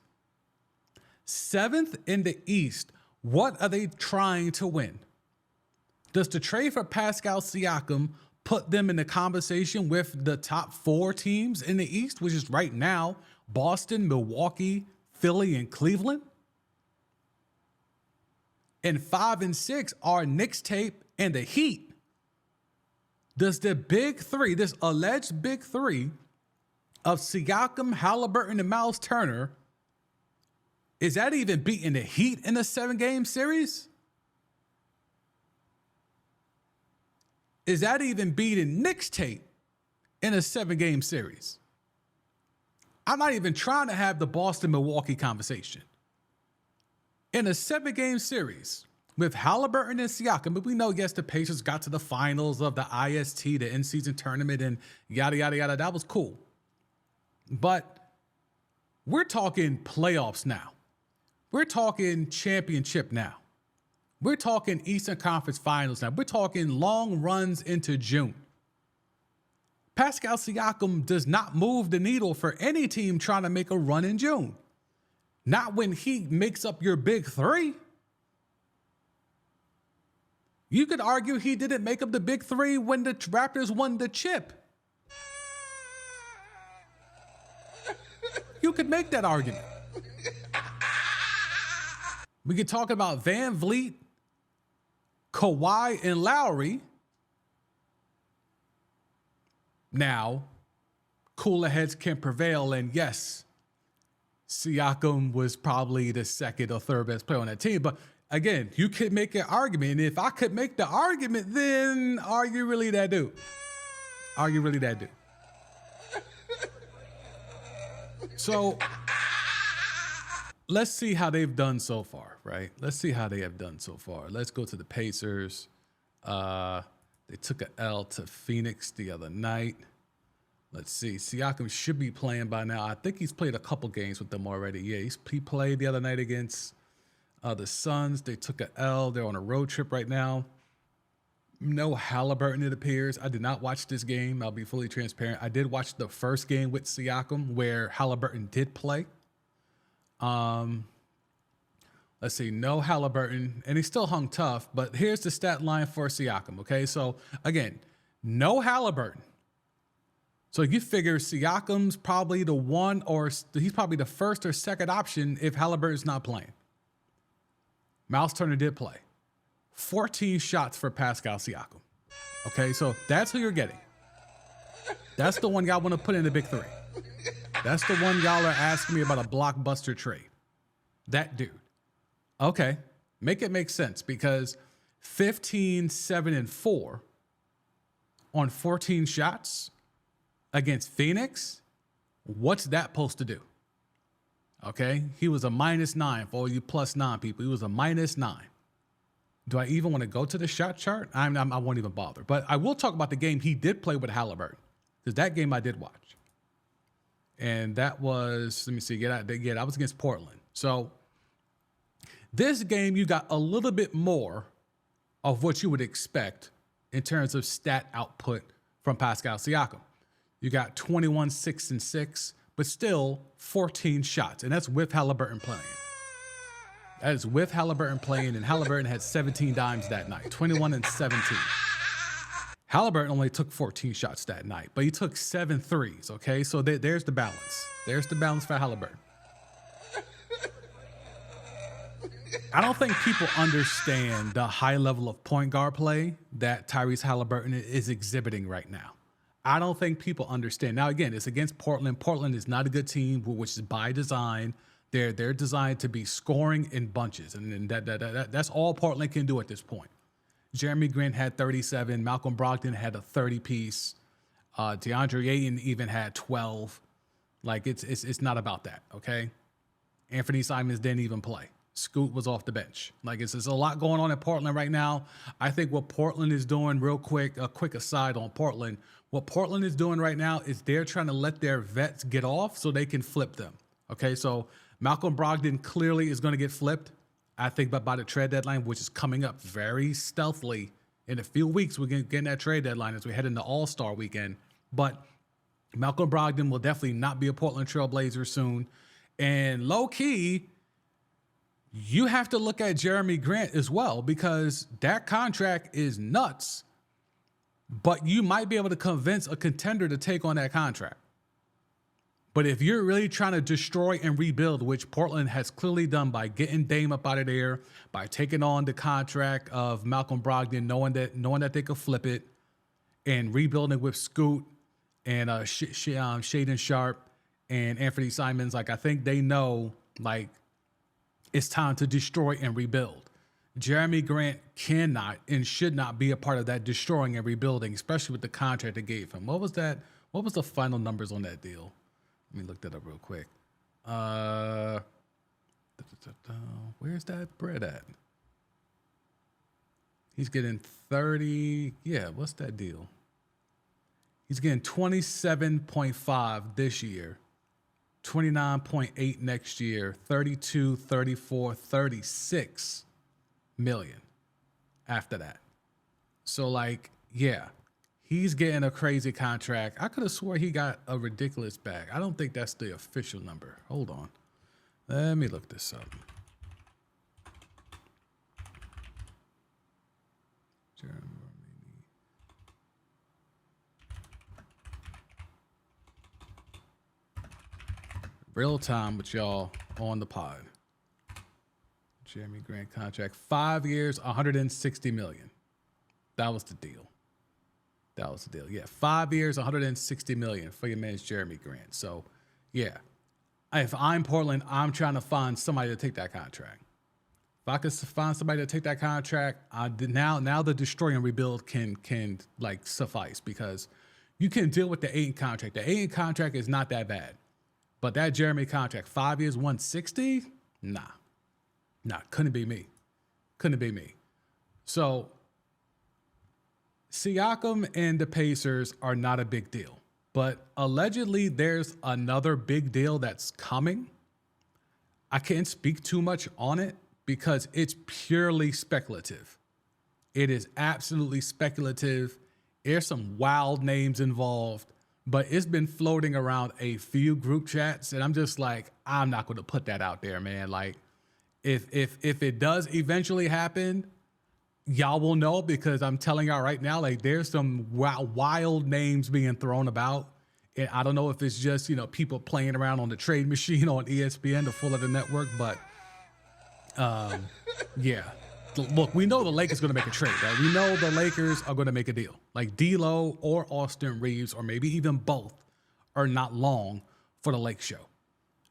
7th in the East. What are they trying to win? Does the trade for Pascal Siakam put them in the conversation with the top 4 teams in the East, which is right now Boston, Milwaukee, Philly, and Cleveland? And 5 and 6 are Knicks tape and the Heat. Does the big three, this alleged big three of Siakam, Halliburton, and Miles Turner, is that even beating the Heat in a 7-game series? Is that even beating Knicks tape in a 7-game series? I'm not even trying to have the Boston-Milwaukee conversation. In a 7-game series with Halliburton and Siakam, but we know, yes, the Pacers got to the finals of the IST, the in-season tournament, and yada, yada, yada. That was cool. But we're talking playoffs now. We're talking championship now. We're talking Eastern Conference Finals now. We're talking long runs into June. Pascal Siakam does not move the needle for any team trying to make a run in June. Not when he makes up your big three. You could argue he didn't make up the big three when the Raptors won the chip. You could make that argument. We could talk about Van Vliet, Kawhi, and Lowry. Now, cooler heads can prevail, and yes, Siakam was probably the second or third best player on that team. But again, you could make an argument, and if I could make the argument, then are you really that dude? Are you really that dude? So let's see how they've done so far, right? Let's see how they have done so far. Let's go to the Pacers. They took an L to Phoenix the other night. Let's see. Siakam should be playing by now. I think he's played a couple games with them already. Yeah, he played the other night against the Suns. They took an L. They're on a road trip right now. No Halliburton, it appears. I did not watch this game. I'll be fully transparent. I did watch the first game with Siakam where Halliburton did play. Let's see. No Halliburton, and he still hung tough, but here's the stat line for Siakam, okay? So, again, no Halliburton. So you figure Siakam's probably the one, or he's probably the first or second option if Halliburton's not playing. Miles Turner did play. 14 shots for Pascal Siakam. Okay, so that's who you're getting. That's the one y'all want to put in the big three. That's the one y'all are asking me about a blockbuster trade. That dude. Okay, make it make sense because 15, 7, and 4 on 14 shots against Phoenix, what's that supposed to do? Okay, he was a -9 for all you +9 people. He was a -9. Do I even want to go to the shot chart? I won't even bother. But I will talk about the game he did play with Halliburton, because that game I did watch. And that was, let me see, that was against Portland. So this game, you got a little bit more of what you would expect in terms of stat output from Pascal Siakam. You got 21, 6, and 6, but still 14 shots. And that's with Halliburton playing. That is with Halliburton playing, and Halliburton had 17 dimes that night, 21 and 17. Halliburton only took 14 shots that night, but he took 7 threes, okay? So there's the balance. There's the balance for Halliburton. I don't think people understand the high level of point guard play that Tyrese Halliburton is exhibiting right now. I don't think people understand. Now, again, it's against Portland. Portland is not a good team, which is by design. They're designed to be scoring in bunches, and that's all Portland can do at this point. Jeremy Grant had 37. Malcolm Brogdon had a 30-piece. DeAndre Ayton even had 12. Like, it's not about that, okay? Anthony Simons didn't even play. Scoot was off the bench. Like, there's a lot going on in Portland right now. I think what Portland is doing, real quick, a quick aside on Portland, what Portland is doing right now is they're trying to let their vets get off so they can flip them, okay? So Malcolm Brogdon clearly is going to get flipped. I think by the trade deadline, which is coming up very stealthily in a few weeks, we're getting that trade deadline as we head into All-Star weekend. But Malcolm Brogdon will definitely not be a Portland Trailblazer soon. And low-key, you have to look at Jeremy Grant as well, because that contract is nuts. But you might be able to convince a contender to take on that contract. But if you're really trying to destroy and rebuild, which Portland has clearly done by getting Dame up out of there, by taking on the contract of Malcolm Brogdon, knowing that they could flip it, and rebuilding with Scoot and Shaedon Sharpe and Anthony Simons, like, I think they know, like, it's time to destroy and rebuild. Jeremy Grant cannot and should not be a part of that destroying and rebuilding, especially with the contract they gave him. What was that? What was the final numbers on that deal? Let me look that up real quick. Where's that bread at? He's getting 30. Yeah, what's that deal? He's getting 27.5 this year, 29.8 next year, 32, 34, 36 million after that. So, like, yeah. He's getting a crazy contract. I could have swore he got a ridiculous bag. I don't think that's the official number. Hold on. Let me look this up. Real time with y'all on the pod. Jeremy Grant contract. 5 years, 160 million. That was the deal. That was the deal. Yeah, 5 years, 160 million for your man's Jeremy Grant. So, yeah, if I'm Portland, I'm trying to find somebody to take that contract. If I could find somebody to take that contract, now the destroy and rebuild can like suffice, because you can deal with the Ayton contract. The Ayton contract is not that bad, but that Jeremy contract, 5 years, 160, nah, couldn't be me. So Siakam and the Pacers are not a big deal, but allegedly there's another big deal that's coming. I can't speak too much on it because it's purely speculative. It is absolutely speculative. There's some wild names involved, but it's been floating around a few group chats, and I'm just like, I'm not going to put that out there, man. Like, if it does eventually happen, y'all will know, because I'm telling y'all right now, like, there's some wild names being thrown about. And I don't know if it's just, people playing around on the trade machine on ESPN, the full of the network. But, yeah. Look, we know the Lakers are going to make a trade, right? We know the Lakers are going to make a deal. Like, D'Lo or Austin Reeves, or maybe even both, are not long for the Lake Show.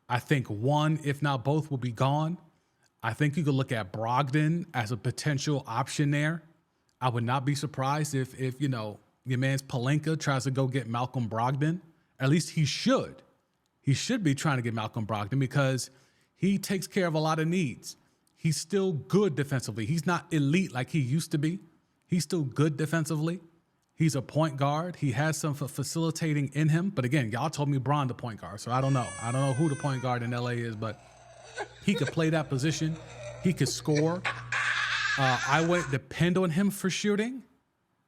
I think one, if not both, will be gone. I think you could look at Brogdon as a potential option there. I would not be surprised if your man's Pelinka tries to go get Malcolm Brogdon. At least he should. He should be trying to get Malcolm Brogdon, because he takes care of a lot of needs. He's still good defensively. He's not elite like he used to be. He's still good defensively. He's a point guard. He has some facilitating in him. But again, y'all told me Bron the point guard, so I don't know. I don't know who the point guard in LA is, but he could play that position. He could score. I wouldn't depend on him for shooting.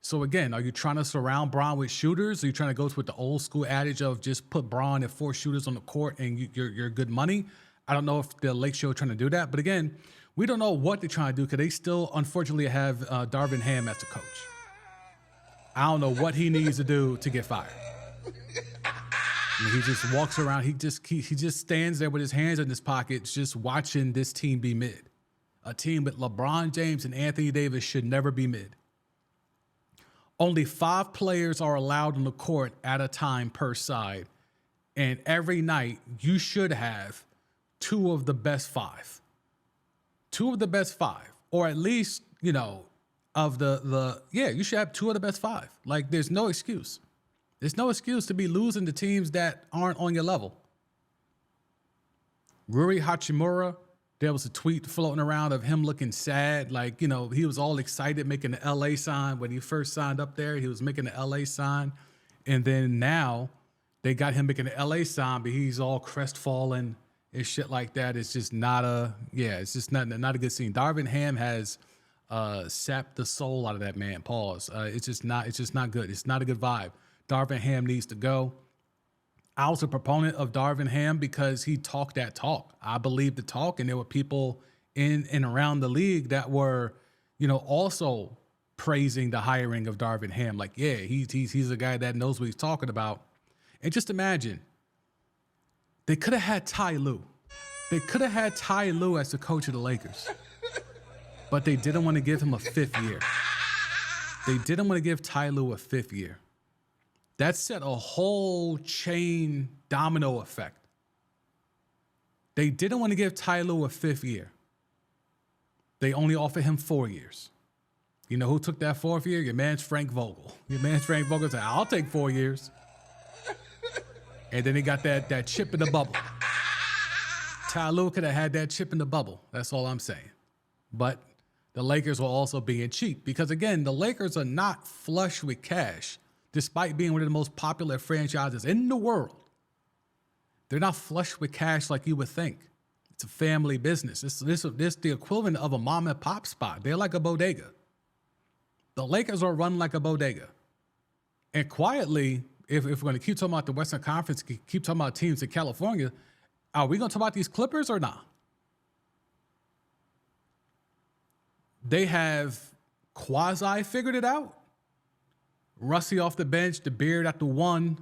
So again, are you trying to surround Bron with shooters? Are you trying to go with the old school adage of just put Bron and 4 shooters on the court and you're good money? I don't know if the Lake Show are trying to do that. But again, we don't know what they're trying to do because they still, unfortunately, have Darvin Ham as the coach. I don't know what he needs to do to get fired. I mean, he just walks around. He just stands there with his hands in his pockets, just watching this team be mid. A team with LeBron James and Anthony Davis should never be mid. Only 5 players are allowed on the court at a time per side. And every night, you should have 2 of the best 5. 2 of the best 5. Or at least, you know, of you should have 2 of the best 5. Like, there's no excuse. There's no excuse to be losing to teams that aren't on your level. Rui Hachimura, there was a tweet floating around of him looking sad. Like, you know, he was all excited making the LA sign. When he first signed up there, he was making the LA sign. And then now they got him making the LA sign, but he's all crestfallen and shit like that. It's just not it's just not a good scene. Darvin Ham has sapped the soul out of that man. Pause. It's just not good. It's not a good vibe. Darvin Ham needs to go. I was a proponent of Darvin Ham because he talked that talk. I believed the talk, and there were people in and around the league that were, you know, also praising the hiring of Darvin Ham. Like, yeah, he's a guy that knows what he's talking about. And just imagine, they could have had Ty Lue. They could have had Ty Lue as the coach of the Lakers, but they didn't want to give him a 5th year. They didn't want to give Ty Lue a 5th year. That set a whole chain domino effect. They didn't want to give Ty Lue a 5th year. They only offered him 4 years. You know who took that 4th year? Your man's Frank Vogel. Your man's Frank Vogel said, I'll take 4 years. And then he got that chip in the bubble. Ty Lue could have had that chip in the bubble. That's all I'm saying. But the Lakers were also being cheap because, again, the Lakers are not flush with cash. Despite being one of the most popular franchises in the world, they're not flush with cash like you would think. It's a family business. This the equivalent of a mom and pop spot. They're like a bodega. The Lakers are run like a bodega. And quietly, if we're going to keep talking about the Western Conference, keep talking about teams in California, are we going to talk about these Clippers or not? They have quasi figured it out. Rusty off the bench, the beard at the 1.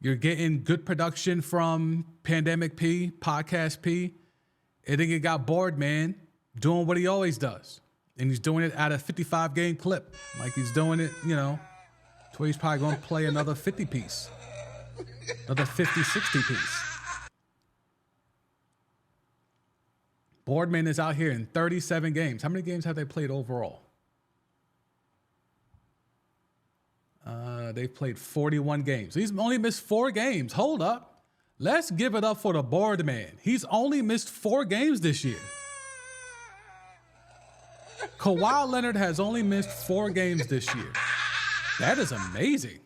You're getting good production from Pandemic P, Podcast P. And then you got Boardman doing what he always does. And he's doing it at a 55-game clip. Like he's doing it, you know. So he's probably going to play another 50-piece. Another 50, 60-piece. Boardman is out here in 37 games. How many games have they played overall? They've played 41 games. He's only missed 4 games. Hold up. Let's give it up for the Boardman. He's only missed 4 games this year. Kawhi Leonard has only missed 4 games this year. That is amazing.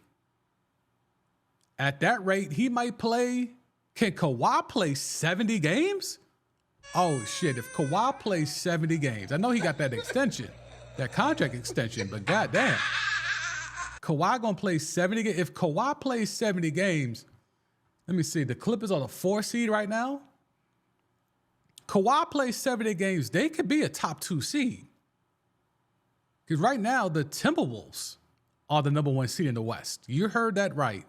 At that rate, he might play. Can Kawhi play 70 games? Oh, shit. If Kawhi plays 70 games, I know he got that extension, that contract extension, but goddamn. Kawhi gonna play 70 games. If Kawhi plays 70 games, let me see. The Clippers are the 4 seed right now. Kawhi plays 70 games. They could be a top 2 seed. Because right now, the Timberwolves are the number 1 seed in the West. You heard that right.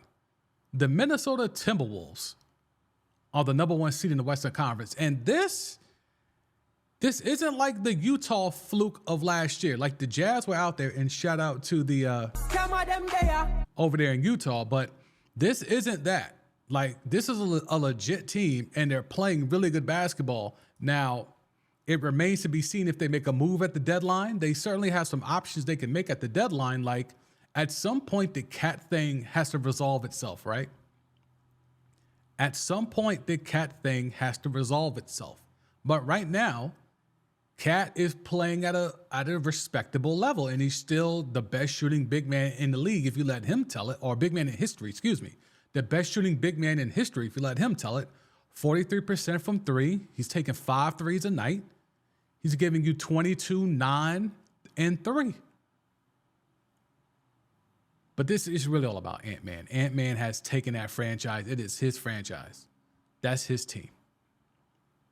The Minnesota Timberwolves are the number 1 seed in the Western Conference. And this isn't like the Utah fluke of last year. Like the Jazz were out there, and shout out to the over there in Utah, but this isn't that. Like this is a legit team, and they're playing really good basketball. Now, it remains to be seen if they make a move at the deadline. They certainly have some options they can make at the deadline. Like at some point, the cat thing has to resolve itself, right? At some point, the cat thing has to resolve itself. But right now, Cat is playing at a respectable level, and he's still the best shooting big man in the league if you let him tell it, or big man in history, excuse me. The best shooting big man in history if you let him tell it. 43% from three. He's taking 5 threes a night. He's giving you 22, 9, and 3. But this is really all about Ant-Man. Ant-Man has taken that franchise. It is his franchise. That's his team.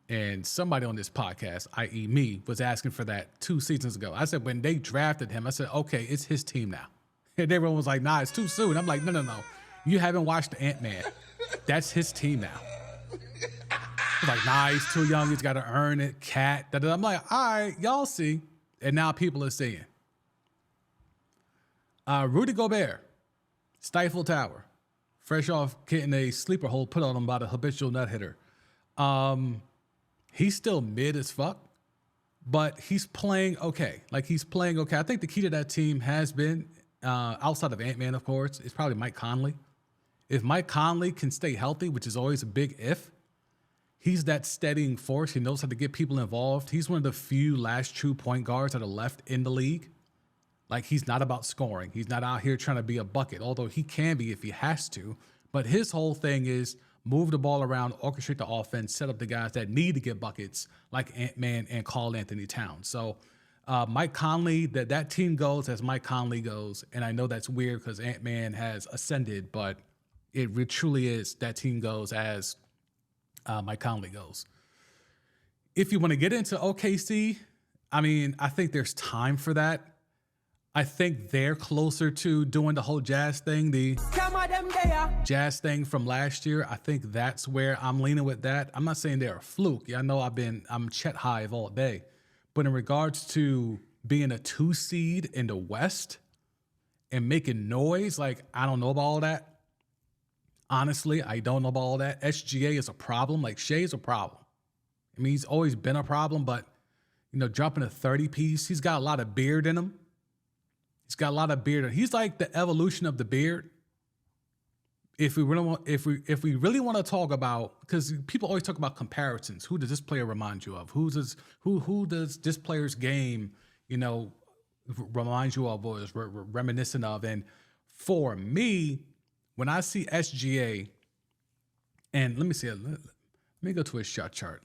And somebody on this podcast, i.e. me, was asking for that 2 seasons ago. I said, when they drafted him, I said, okay, it's his team now. And everyone was like, nah, it's too soon. I'm like, no. You haven't watched Ant-Man. That's his team now. Like, nah, he's too young. He's got to earn it. Cat. Da-da. I'm like, all right, y'all see. And now people are seeing. Rudy Gobert, Stifle Tower, fresh off getting a sleeper hold put on him by the habitual nut hitter. He's still mid as fuck, but he's playing okay. Like, he's playing okay. I think the key to that team has been, outside of Ant-Man, of course, it's probably Mike Conley. If Mike Conley can stay healthy, which is always a big if, he's that steadying force. He knows how to get people involved. He's one of the few last true point guards that are left in the league. Like, he's not about scoring. He's not out here trying to be a bucket, although he can be if he has to. But his whole thing is move the ball around, orchestrate the offense, set up the guys that need to get buckets, like Ant-Man and Karl Anthony Towns. So Mike Conley, that team goes as Mike Conley goes. And I know that's weird because Ant-Man has ascended, but it truly is that team goes as Mike Conley goes. If you want to get into OKC, I mean, I think there's time for that. I think they're closer to doing the whole Jazz thing, the Jazz thing from last year. I think that's where I'm leaning with that. I'm not saying they're a fluke. Yeah, I know I'm Chet Hive all day. But in regards to being a 2 seed in the West and making noise, like, I don't know about all that. Honestly, I don't know about all that. SGA is a problem. Like, Shai's a problem. I mean, he's always been a problem, but, dropping a 30-piece, he's got a lot of beard in him. He's got a lot of beard. He's like the evolution of the beard. If we really want to talk about, because people always talk about comparisons. Who does this player remind you of? Who does this player's game, remind you of or is reminiscent of? And for me, when I see SGA, and let me go to his shot chart.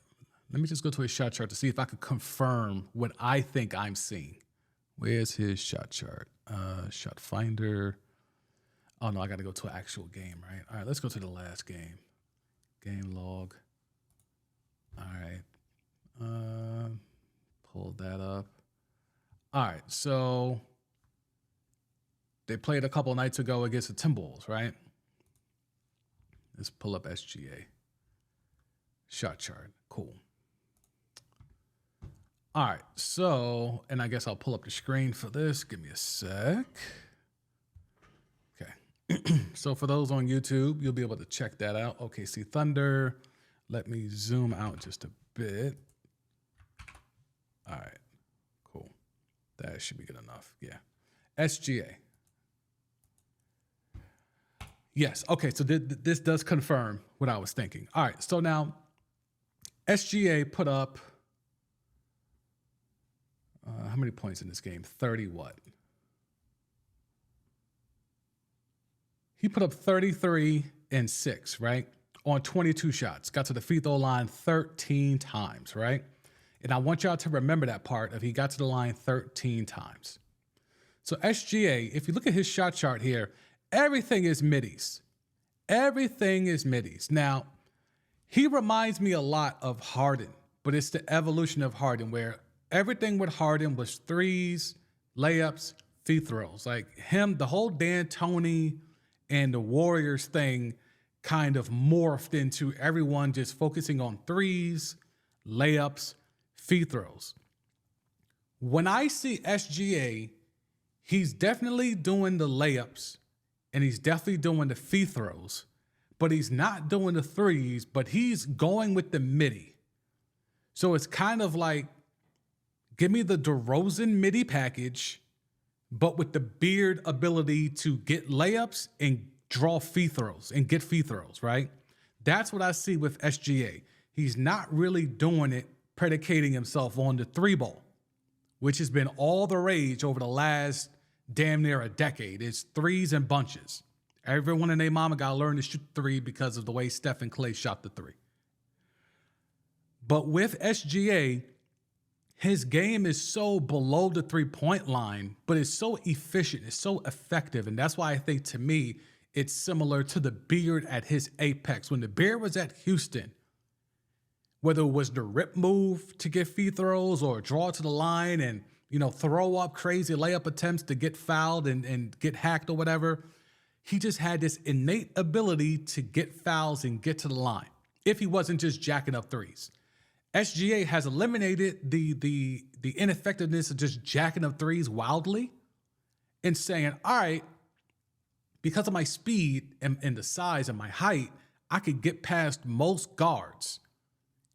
Let me just go to his shot chart to see if I could confirm what I think I'm seeing. Where's his shot chart? Shot finder. Oh, no, I got to go to an actual game, right? All right, let's go to the last game. Game log. All right. Pull that up. All right, so they played a couple nights ago against the Timberwolves, right? Let's pull up SGA. Shot chart. Cool. All right, so, and I guess I'll pull up the screen for this. Give me a sec. Okay. So for those on YouTube, you'll be able to check that out. OKC Thunder. Let me zoom out just a bit. All right, cool. That should be good enough. Yeah. SGA. Yes, okay, so this does confirm what I was thinking. All right, so now SGA put up, how many points in this game? 30 what? He put up 33 and 6, right? On 22 shots. Got to the free throw line 13 times, right? And I want y'all to remember that part of he got to the line 13 times. So SGA, if you look at his shot chart here, everything is middies. Everything is middies. Now, he reminds me a lot of Harden, but it's the evolution of Harden where everything with Harden was threes, layups, free throws. Like him, the whole D'Antoni and the Warriors thing kind of morphed into everyone just focusing on threes, layups, free throws. When I see SGA, he's definitely doing the layups and he's definitely doing the free throws, but he's not doing the threes, but he's going with the midi. So it's kind of like, give me the DeRozan midi package, but with the Beard ability to get layups and draw free throws and get free throws, right? That's what I see with SGA. He's not really doing it predicating himself on the three ball, which has been all the rage over the last damn near a decade. It's threes and bunches. Everyone and their mama got to learn to shoot three because of the way Steph and Klay shot the three. But with SGA, his game is so below the three-point line, but it's so efficient, it's so effective. And that's why I think, to me, it's similar to the Beard at his apex. When the Beard was at Houston, whether it was the rip move to get free throws or draw to the line and, throw up crazy layup attempts to get fouled and get hacked or whatever, he just had this innate ability to get fouls and get to the line if he wasn't just jacking up threes. SGA has eliminated the ineffectiveness of just jacking up threes wildly and saying, all right, because of my speed and the size and my height, I could get past most guards.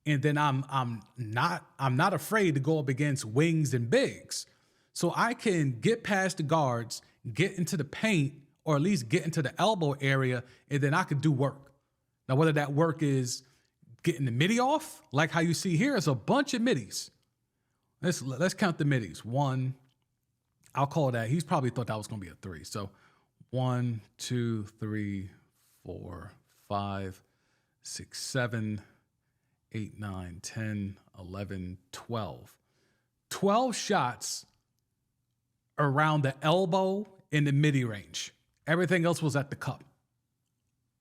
And then I'm not afraid to go up against wings and bigs. So I can get past the guards, get into the paint, or at least get into the elbow area, and then I could do work. Now, whether that work is getting the midi off, like how you see here, is a bunch of middies. Let's count the middies. One, I'll call that. He's probably thought that was going to be a three. So 1, 2, 3, 4, 5, 6, 7, 8, 9, 10, 11, 12. 12 shots around the elbow in the midi range. Everything else was at the cup.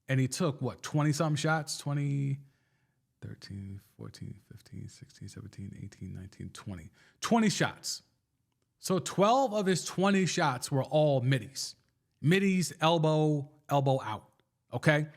And he took, 20-something shots? 20, 13, 14, 15, 16, 17, 18, 19, 20. 20 shots. So 12 of his 20 shots were all middies. Middies, elbow out, okay?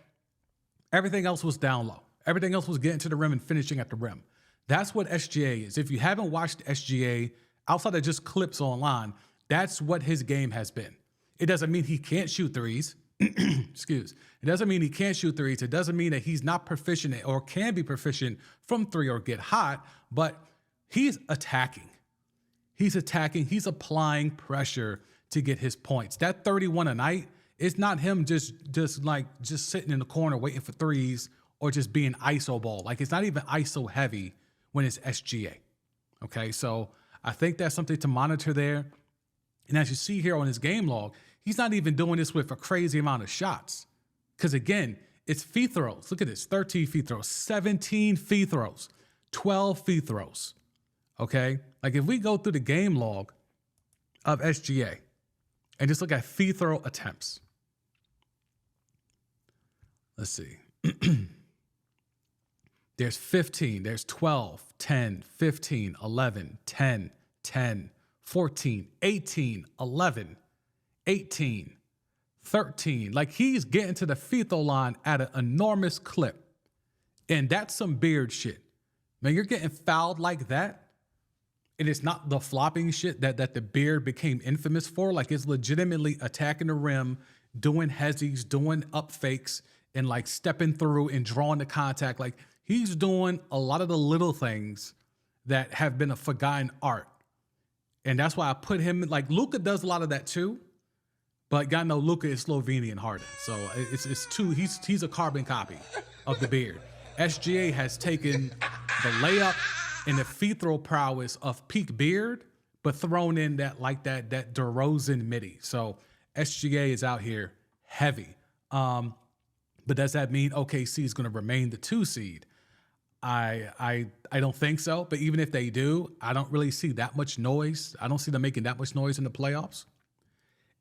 Everything else was down low. Everything else was getting to the rim and finishing at the rim. That's what SGA is. If you haven't watched SGA, outside of just clips online, that's what his game has been. It doesn't mean he can't shoot threes. Excuse. It doesn't mean he can't shoot threes. It doesn't mean that he's not proficient or can be proficient from three or get hot, but he's attacking. He's attacking. He's applying pressure to get his points. That 31 a night, it's not him just sitting in the corner waiting for threes or just being ISO ball. Like, it's not even ISO heavy when it's SGA. Okay, so I think that's something to monitor there. And as you see here on his game log, he's not even doing this with a crazy amount of shots. Because again, it's free throws. Look at this, 13 free throws, 17 free throws, 12 free throws. Okay? Like, if we go through the game log of SGA and just look at free throw attempts. Let's see. There's 15, there's 12, 10, 15, 11, 10, 10, 14, 18, 11, 18, 13. Like, he's getting to the free throw line at an enormous clip. And that's some Beard shit. Man, you're getting fouled like that. And it's not the flopping shit that the Beard became infamous for. Like, it's legitimately attacking the rim, doing hezzies, doing up fakes, and like stepping through and drawing the contact. Like, he's doing a lot of the little things that have been a forgotten art. And that's why I put him, like, Luka does a lot of that too. But y'all know Luka is Slovenian Harden. So he's a carbon copy of the Beard. SGA has taken the layup and the free throw prowess of peak Beard, but thrown in that DeRozan midi. So SGA is out here heavy. But does that mean OKC is going to remain the 2 seed? I don't think so. But even if they do, I don't really see that much noise. I don't see them making that much noise in the playoffs.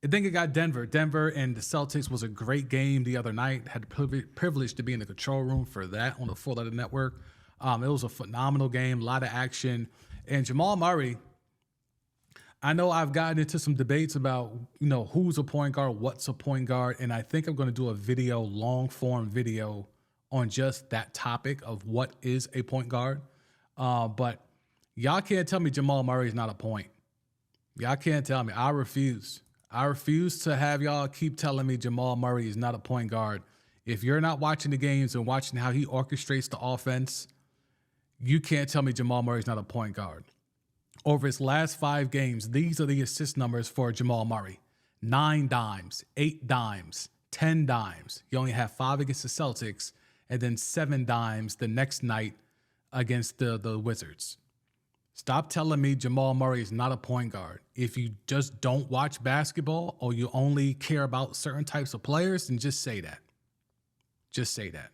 I think it got Denver. Denver and the Celtics was a great game the other night. Had the privilege to be in the control room for that on the Full Letter Network. It was a phenomenal game, a lot of action. And Jamal Murray, I know I've gotten into some debates about, who's a point guard, what's a point guard. And I think I'm going to do a long form video on just that topic of what is a point guard. But y'all can't tell me Jamal Murray is not a point. Y'all can't tell me. I refuse. I refuse to have y'all keep telling me Jamal Murray is not a point guard. If you're not watching the games and watching how he orchestrates the offense, you can't tell me Jamal Murray is not a point guard. Over his last 5 games, these are the assist numbers for Jamal Murray. 9 dimes, 8 dimes, 10 dimes. He only had 5 against the Celtics, and then 7 dimes the next night against the Wizards. Stop telling me Jamal Murray is not a point guard. If you just don't watch basketball or you only care about certain types of players, then just say that. Just say that.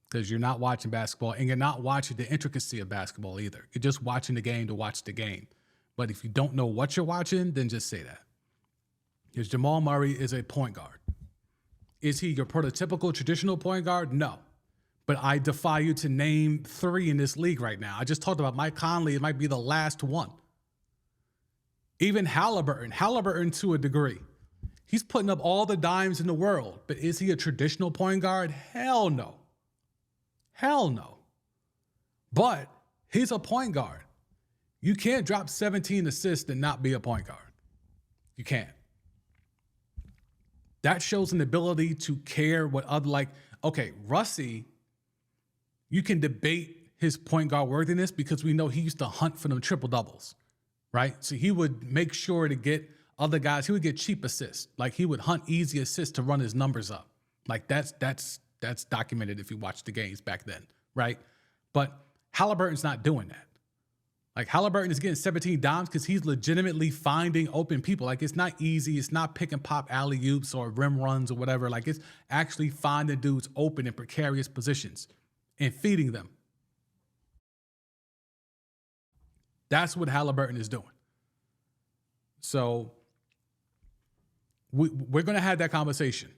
Because you're not watching basketball and you're not watching the intricacy of basketball either. You're just watching the game to watch the game. But if you don't know what you're watching, then just say that. Because Jamal Murray is a point guard. Is he your prototypical traditional point guard? No. But I defy you to name 3 in this league right now. I just talked about Mike Conley. It might be the last one. Even Halliburton to a degree. He's putting up all the dimes in the world. But is he a traditional point guard? Hell no. Hell no. But he's a point guard. You can't drop 17 assists and not be a point guard. You can't. That shows an ability to care what other, like, okay, Russie, you can debate his point guard worthiness because we know he used to hunt for them triple doubles, right? So he would make sure to get other guys, he would get cheap assists. Like he would hunt easy assists to run his numbers up. Like that's documented if you watch the games back then, right? But Halliburton's not doing that. Like Halliburton is getting 17 dimes because he's legitimately finding open people. Like it's not easy. It's not pick and pop alley-oops or rim runs or whatever. Like it's actually finding dudes open in precarious positions and feeding them. That's what Halliburton is doing. So we're going to have that conversation.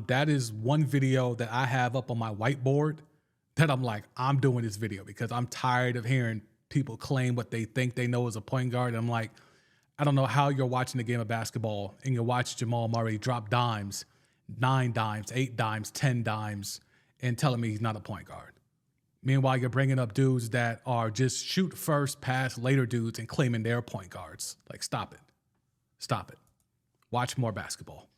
That is one video that I have up on my whiteboard that I'm like, I'm doing this video because I'm tired of hearing people claim what they think they know as a point guard. And I'm like, I don't know how you're watching the game of basketball and you watch Jamal Murray drop dimes, 9 dimes, 8 dimes, 10 dimes, and telling me he's not a point guard. Meanwhile, you're bringing up dudes that are just shoot first, pass later dudes and claiming they're point guards. Like, stop it. Stop it. Watch more basketball.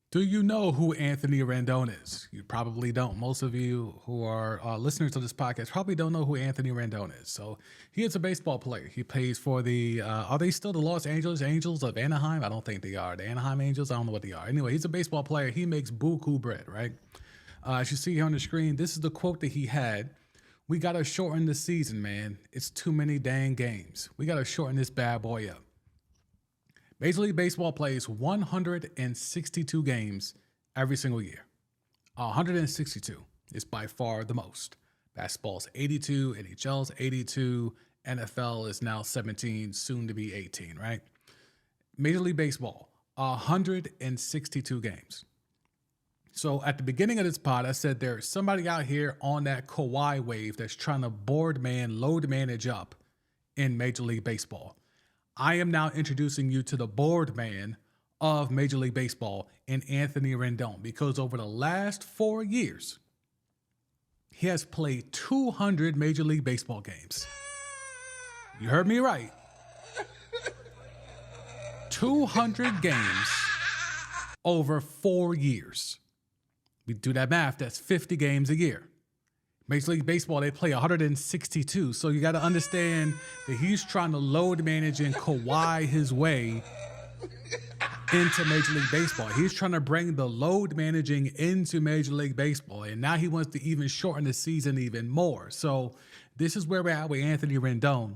Do you know who Anthony Rendon is? You probably don't. Most of you who are listeners to this podcast probably don't know who Anthony Rendon is. So he is a baseball player. He plays for the, are they still the Los Angeles Angels of Anaheim? I don't think they are. The Anaheim Angels? I don't know what they are. Anyway, he's a baseball player. He makes buku bread, right? As you see here on the screen, this is the quote that he had. We got to shorten the season, man. It's too many dang games. We got to shorten this bad boy up. Major League Baseball plays 162 games every single year. 162 is by far the most. Basketball's 82, NHL's 82, NFL is now 17, soon to be 18, right? Major League Baseball, 162 games. So at the beginning of this pod, I said there's somebody out here on that Kawhi wave that's trying to load manage up in Major League Baseball. I am now introducing you to the board man of Major League Baseball in Anthony Rendon because over the last 4 years, he has played 200 Major League Baseball games. You heard me right. 200 games over 4 years. We do that math, that's 50 games a year. Major League Baseball, they play 162. So you got to understand that he's trying to load manage and Kawhi his way into Major League Baseball. He's trying to bring the load managing into Major League Baseball. And now he wants to even shorten the season even more. So this is where we're at with Anthony Rendon.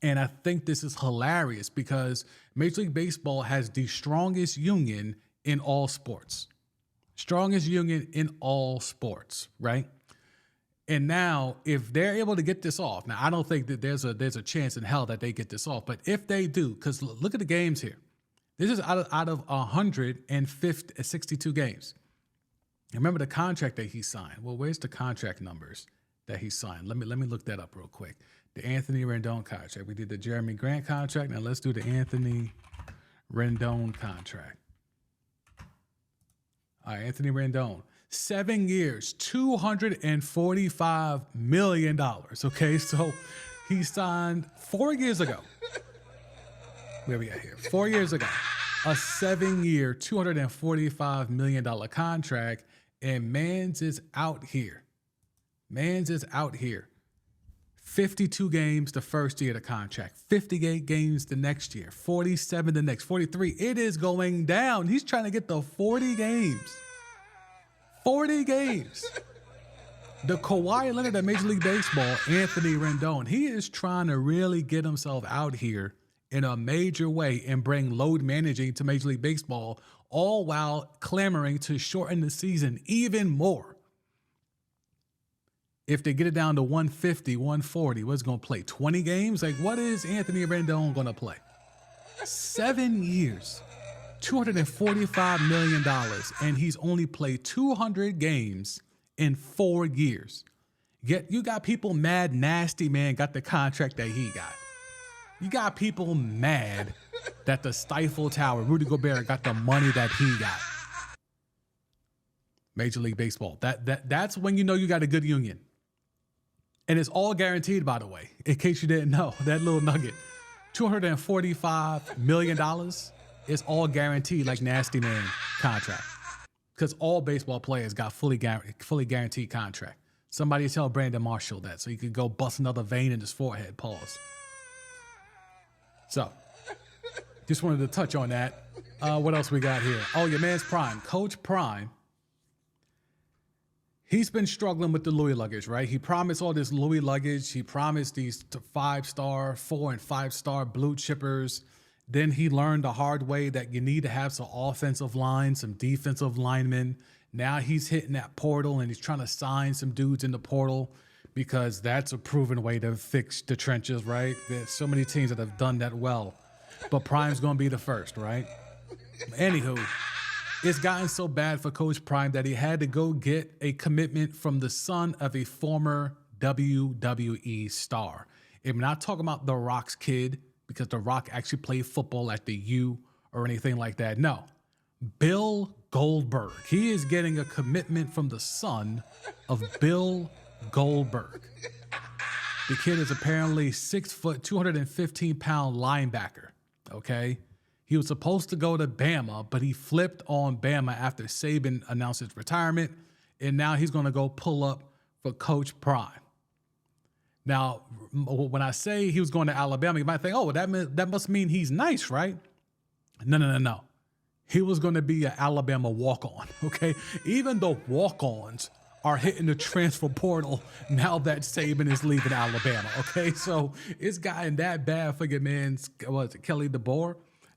And I think this is hilarious because Major League Baseball has the strongest union in all sports. Strongest union in all sports, right? And now, if they're able to get this off, now I don't think that there's a chance in hell that they get this off, but if they do, because look at the games here. This is out of 162 games. And remember the contract that he signed. Well, where's the contract numbers that he signed? Let me look that up real quick. The Anthony Rendon contract. We did the Jeremy Grant contract. Now let's do the Anthony Rendon contract. All right, Anthony Rendon. 7 years, $245 million. Okay, so he signed 4 years ago. Where we at here? 4 years ago, a 7-year, $245 million contract, and Mans is out here. 52 games the first year of the contract, 58 games the next year, 47 the next, 43. It is going down. He's trying to get the 40 games. 40 games. The Kawhi Leonard of Major League Baseball, Anthony Rendon, he is trying to really get himself out here in a major way and bring load managing to Major League Baseball, all while clamoring to shorten the season even more. If they get it down to 150, 140, what's going to play? 20 games? Like, what is Anthony Rendon going to play? 7 years, $245 million, and he's only played 200 games in 4 years. Yet you got people mad Nasty Man got the contract that he got. You got people mad that the Stifle Tower, Rudy Gobert, got the money that he got. Major League Baseball. That's when you know you got a good union. And it's all guaranteed, by the way, in case you didn't know, that little nugget. $245 million is all guaranteed like Nasty Man contract. Because all baseball players got fully guaranteed contract. Somebody tell Brandon Marshall that so he could go bust another vein in his forehead. Pause. So, just wanted to touch on that. What else we got here? Oh, your man's Prime. Coach Prime. He's been struggling with the Louis luggage, right? He promised all this Louis luggage. He promised these 5-star, 4 and 5-star blue chippers. Then he learned the hard way that you need to have some offensive line, some defensive linemen. Now he's hitting that portal and he's trying to sign some dudes in the portal because that's a proven way to fix the trenches, right? There's so many teams that have done that well. But Prime's going to be the first, right? Anywho, it's gotten so bad for Coach Prime that he had to go get a commitment from the son of a former WWE star. And we're not talking about The Rock's kid, because The Rock actually played football at the U or anything like that. No, Bill Goldberg. He is getting a commitment from the son of Bill Goldberg. The kid is apparently 6 foot, 215-pound linebacker, okay? He was supposed to go to Bama, but he flipped on Bama after Saban announced his retirement, and now he's going to go pull up for Coach Prime. Now, when I say he was going to Alabama, you might think, oh, that must mean he's nice, right? No. He was going to be an Alabama walk-on, okay? Even the walk-ons are hitting the transfer portal now that Saban is leaving Alabama, okay? So it's gotten that bad for your man, Kelly DeBoer,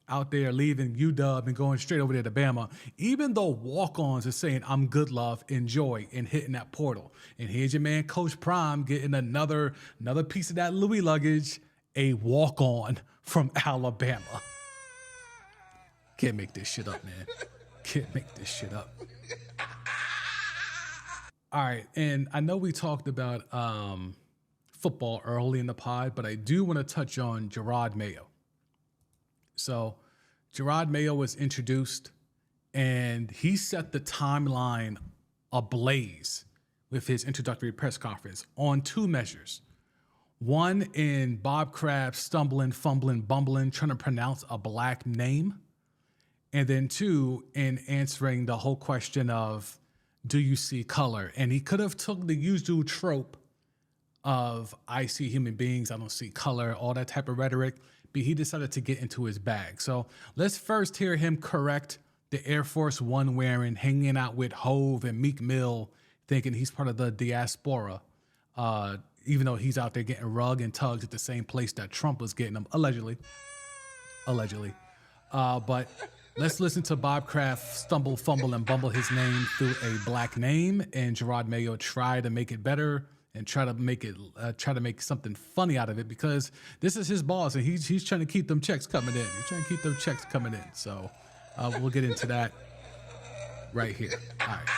out there leaving UW and going straight over there to Bama. Even though walk-ons are saying, I'm good, love, enjoy, and hitting that portal. And here's your man, Coach Prime, getting another piece of that Louis luggage, a walk-on from Alabama. Can't make this shit up, man. Can't make this shit up. All right, and I know we talked about football early in the pod, but I do want to touch on Jerod Mayo. So Jerod Mayo was introduced, and he set the timeline ablaze with his introductory press conference on 2 measures. One, in Bob Kraft stumbling, fumbling, bumbling, trying to pronounce a black name. And then 2, in answering the whole question of, do you see color? And he could have took the usual trope of, I see human beings, I don't see color, all that type of rhetoric. But he decided to get into his bag. So let's first hear him correct the Air Force One wearing, hanging out with Hove and Meek Mill, thinking he's part of the diaspora, even though he's out there getting rug and tugs at the same place that Trump was getting them, allegedly. But let's listen to Bob Kraft stumble, fumble, and bumble his name through a black name, and Jerod Mayo try to make it better and try to make something funny out of it, because this is his boss and he's trying to keep them checks coming in. So we'll get into that right here. All right.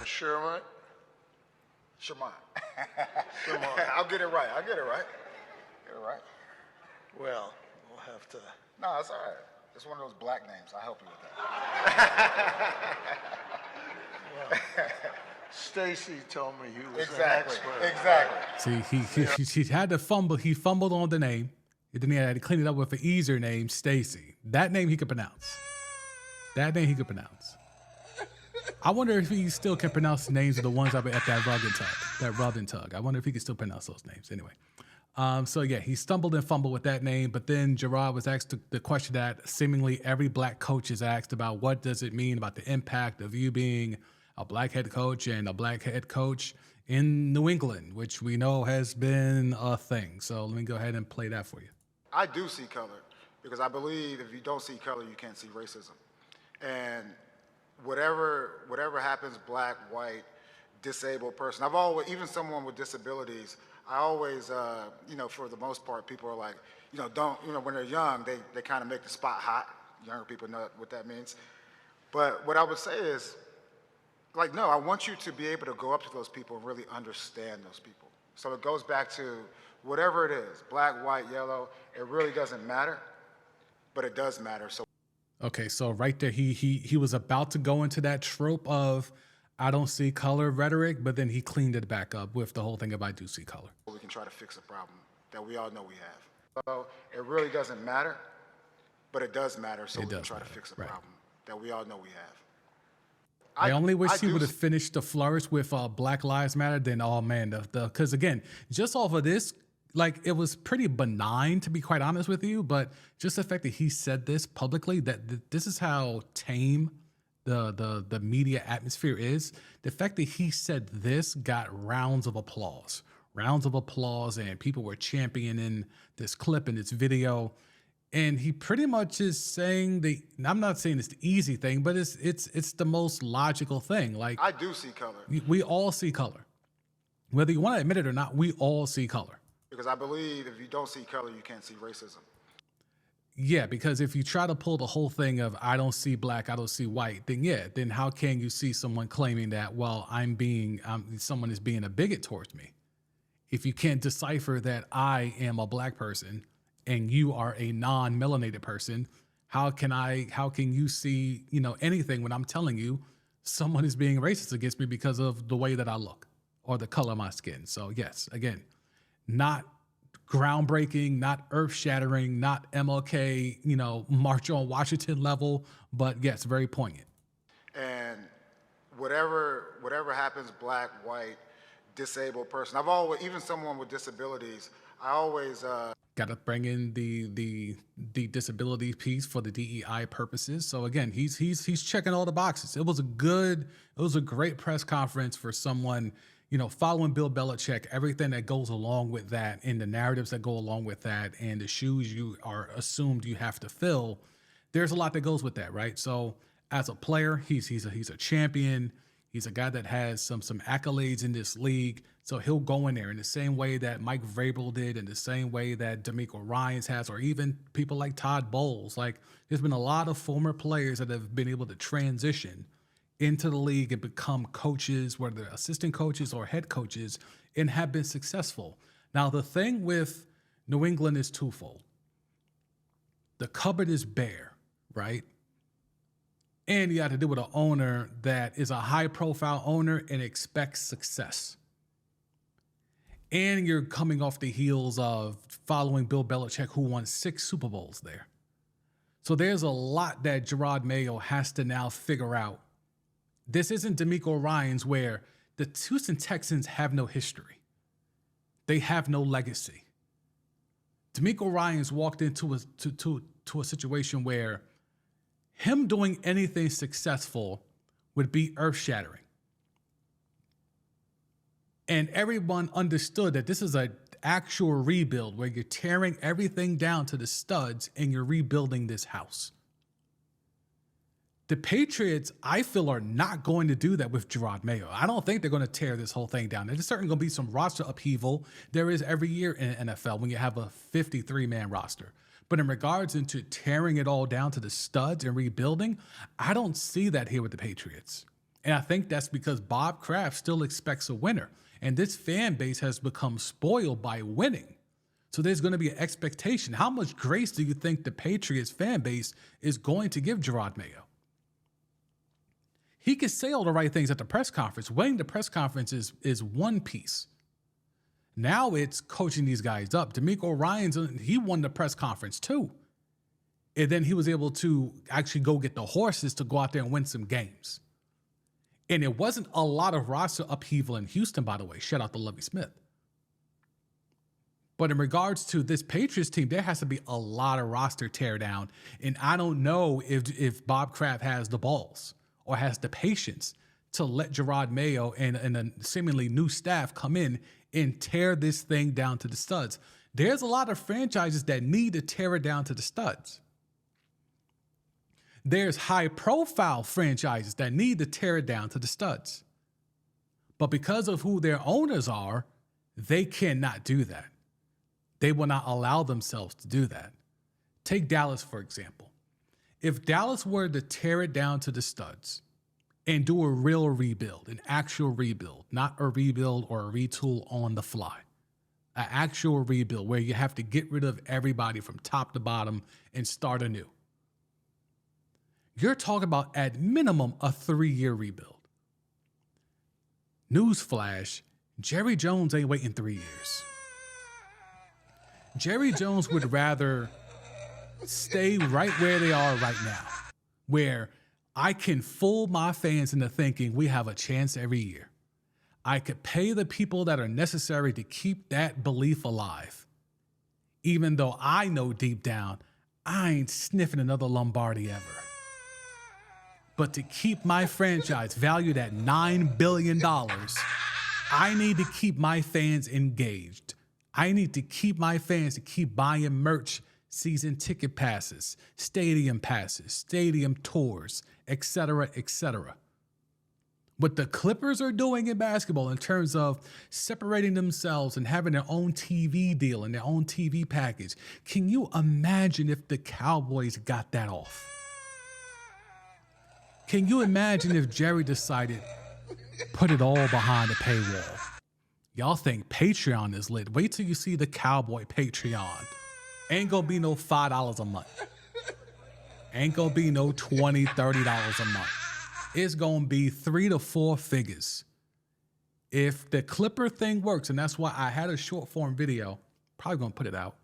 Sherman. I'll get it right. Get it right. Well, we'll have to. No, it's all right. It's one of those black names. I'll help you with that. Stacy told me he was Exactly. an expert. See, he had to fumble. He fumbled on the name. And then he had to clean it up with an easier name, Stacy. That name he could pronounce. I wonder if he still can pronounce the names of the ones that were at that rub and tug. I wonder if he can still pronounce those names. Anyway. So yeah, he stumbled and fumbled with that name, but then Jerod was asked the question that seemingly every black coach is asked about: what does it mean about the impact of you being a black head coach and a black head coach in New England, which we know has been a thing. So let me go ahead and play that for you. I do see color because I believe if you don't see color, you can't see racism. And whatever happens, black, white, disabled person, I've always, even someone with disabilities, I always, for the most part, people are like, when they're young, they kind of make the spot hot. Younger people know what that means. But what I would say is, no, I want you to be able to go up to those people and really understand those people. So it goes back to whatever it is, black, white, yellow, it really doesn't matter, but it does matter. So okay, so right there, he was about to go into that trope of I don't see color rhetoric, but then he cleaned it back up with the whole thing of I do see color. We can try to fix a problem that we all know we have. So it really doesn't matter, but it does matter, so we can try to fix a problem that we all know we have. I only wish he would have finished the flourish with Black Lives Matter. Then, oh man, because again, just off of this, it was pretty benign to be quite honest with you. But just the fact that he said this publicly, that this is how tame the media atmosphere is. The fact that he said this got rounds of applause, and people were championing this clip and this video. And he pretty much is saying I'm not saying it's the easy thing, but it's the most logical thing. I do see color. We all see color. Whether you want to admit it or not, we all see color. Because I believe if you don't see color, you can't see racism. Yeah, because if you try to pull the whole thing of I don't see black, I don't see white, then how can you see someone claiming that, well, someone is being a bigot towards me? If you can't decipher that I am a black person and you are a non-melanated person, how can you see, anything when I'm telling you someone is being racist against me because of the way that I look or the color of my skin? So yes, again, not groundbreaking, not earth-shattering, not MLK, March on Washington level, but yes, very poignant. And whatever happens, black, white, disabled person, even someone with disabilities, I always got to bring in the disability piece for the DEI purposes. So again, he's checking all the boxes. It was a great press conference for someone, following Bill Belichick, everything that goes along with that and the narratives that go along with that and the shoes you are assumed you have to fill. There's a lot that goes with that, right? So as a player, he's a champion. He's a guy that has some accolades in this league. So he'll go in there in the same way that Mike Vrabel did, in the same way that DeMeco Ryans has, or even people like Todd Bowles. There's been a lot of former players that have been able to transition into the league and become coaches, whether they're assistant coaches or head coaches, and have been successful. Now, the thing with New England is twofold. The cupboard is bare, right? And you have to deal with an owner that is a high-profile owner and expects success. And you're coming off the heels of following Bill Belichick, who won 6 Super Bowls there. So there's a lot that Jerod Mayo has to now figure out. This isn't DeMeco Ryans, where the Houston Texans have no history. They have no legacy. DeMeco Ryans walked into a situation where him doing anything successful would be earth-shattering. And everyone understood that this is an actual rebuild where you're tearing everything down to the studs and you're rebuilding this house. The Patriots, I feel, are not going to do that with Jerod Mayo. I don't think they're going to tear this whole thing down. There's certainly going to be some roster upheaval. There is every year in the NFL when you have a 53-man roster. But in regards into tearing it all down to the studs and rebuilding, I don't see that here with the Patriots. And I think that's because Bob Kraft still expects a winner. And this fan base has become spoiled by winning. So there's going to be an expectation. How much grace do you think the Patriots fan base is going to give Jerod Mayo? He can say all the right things at the press conference. Winning the press conference is one piece. Now it's coaching these guys up. DeMeco Ryans, he won the press conference too. And then he was able to actually go get the horses to go out there and win some games. And it wasn't a lot of roster upheaval in Houston, by the way. Shout out to Lovie Smith. But in regards to this Patriots team, there has to be a lot of roster tear down. And I don't know if Bob Kraft has the balls or has the patience to let Jerod Mayo and a seemingly new staff come in and tear this thing down to the studs. There's a lot of franchises that need to tear it down to the studs. There's high-profile franchises that need to tear it down to the studs. But because of who their owners are, they cannot do that. They will not allow themselves to do that. Take Dallas, for example. If Dallas were to tear it down to the studs and do a real rebuild, an actual rebuild, not a rebuild or a retool on the fly, an actual rebuild where you have to get rid of everybody from top to bottom and start anew, you're talking about at minimum a 3-year rebuild. Newsflash, Jerry Jones ain't waiting 3 years. Jerry Jones would rather stay right where they are right now, where I can fool my fans into thinking we have a chance every year. I could pay the people that are necessary to keep that belief alive, even though I know deep down I ain't sniffing another Lombardi ever. But to keep my franchise valued at $9 billion, I need to keep my fans engaged. I need to keep my fans to keep buying merch, season ticket passes, stadium tours, etc., etc. What the Clippers are doing in basketball in terms of separating themselves and having their own TV deal and their own TV package, can you imagine if the Cowboys got that off? Can you imagine if Jerry decided, put it all behind a paywall? Y'all think Patreon is lit. Wait till you see the Cowboy Patreon. Ain't gonna be no $5 a month. Ain't gonna be no $20, $30 a month. It's gonna be 3 to 4 figures. If the Clipper thing works, and that's why I had a short form video, probably gonna put it out,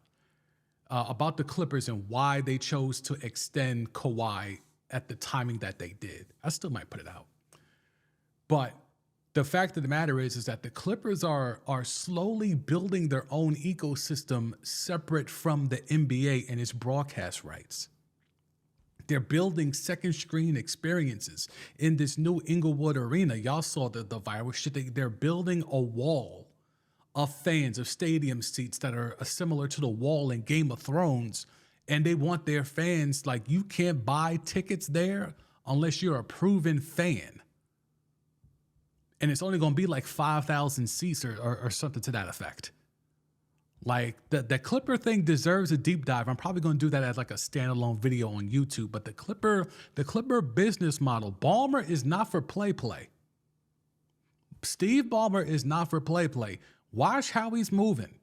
about the Clippers and why they chose to extend Kawhi at the timing that they did. I still might put it out. But the fact of the matter is that the Clippers are slowly building their own ecosystem separate from the NBA and its broadcast rights. They're building second screen experiences in this new Inglewood Arena. Y'all saw the viral shit. They're building a wall of fans, of stadium seats that are similar to the wall in Game of Thrones. And they want their fans, like, you can't buy tickets there unless you're a proven fan. And it's only going to be like 5,000 seats or something to that effect. Like, the Clipper thing deserves a deep dive. I'm probably going to do that as like a standalone video on YouTube. But the Clipper business model, Ballmer is not for play. Steve Ballmer is not for play. Watch how he's moving.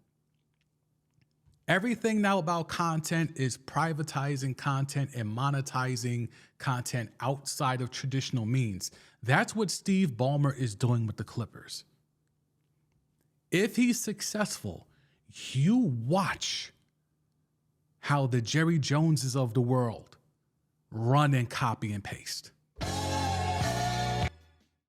Everything now about content is privatizing content and monetizing content outside of traditional means. That's what Steve Ballmer is doing with the Clippers. If he's successful, you watch how the Jerry Joneses of the world run and copy and paste.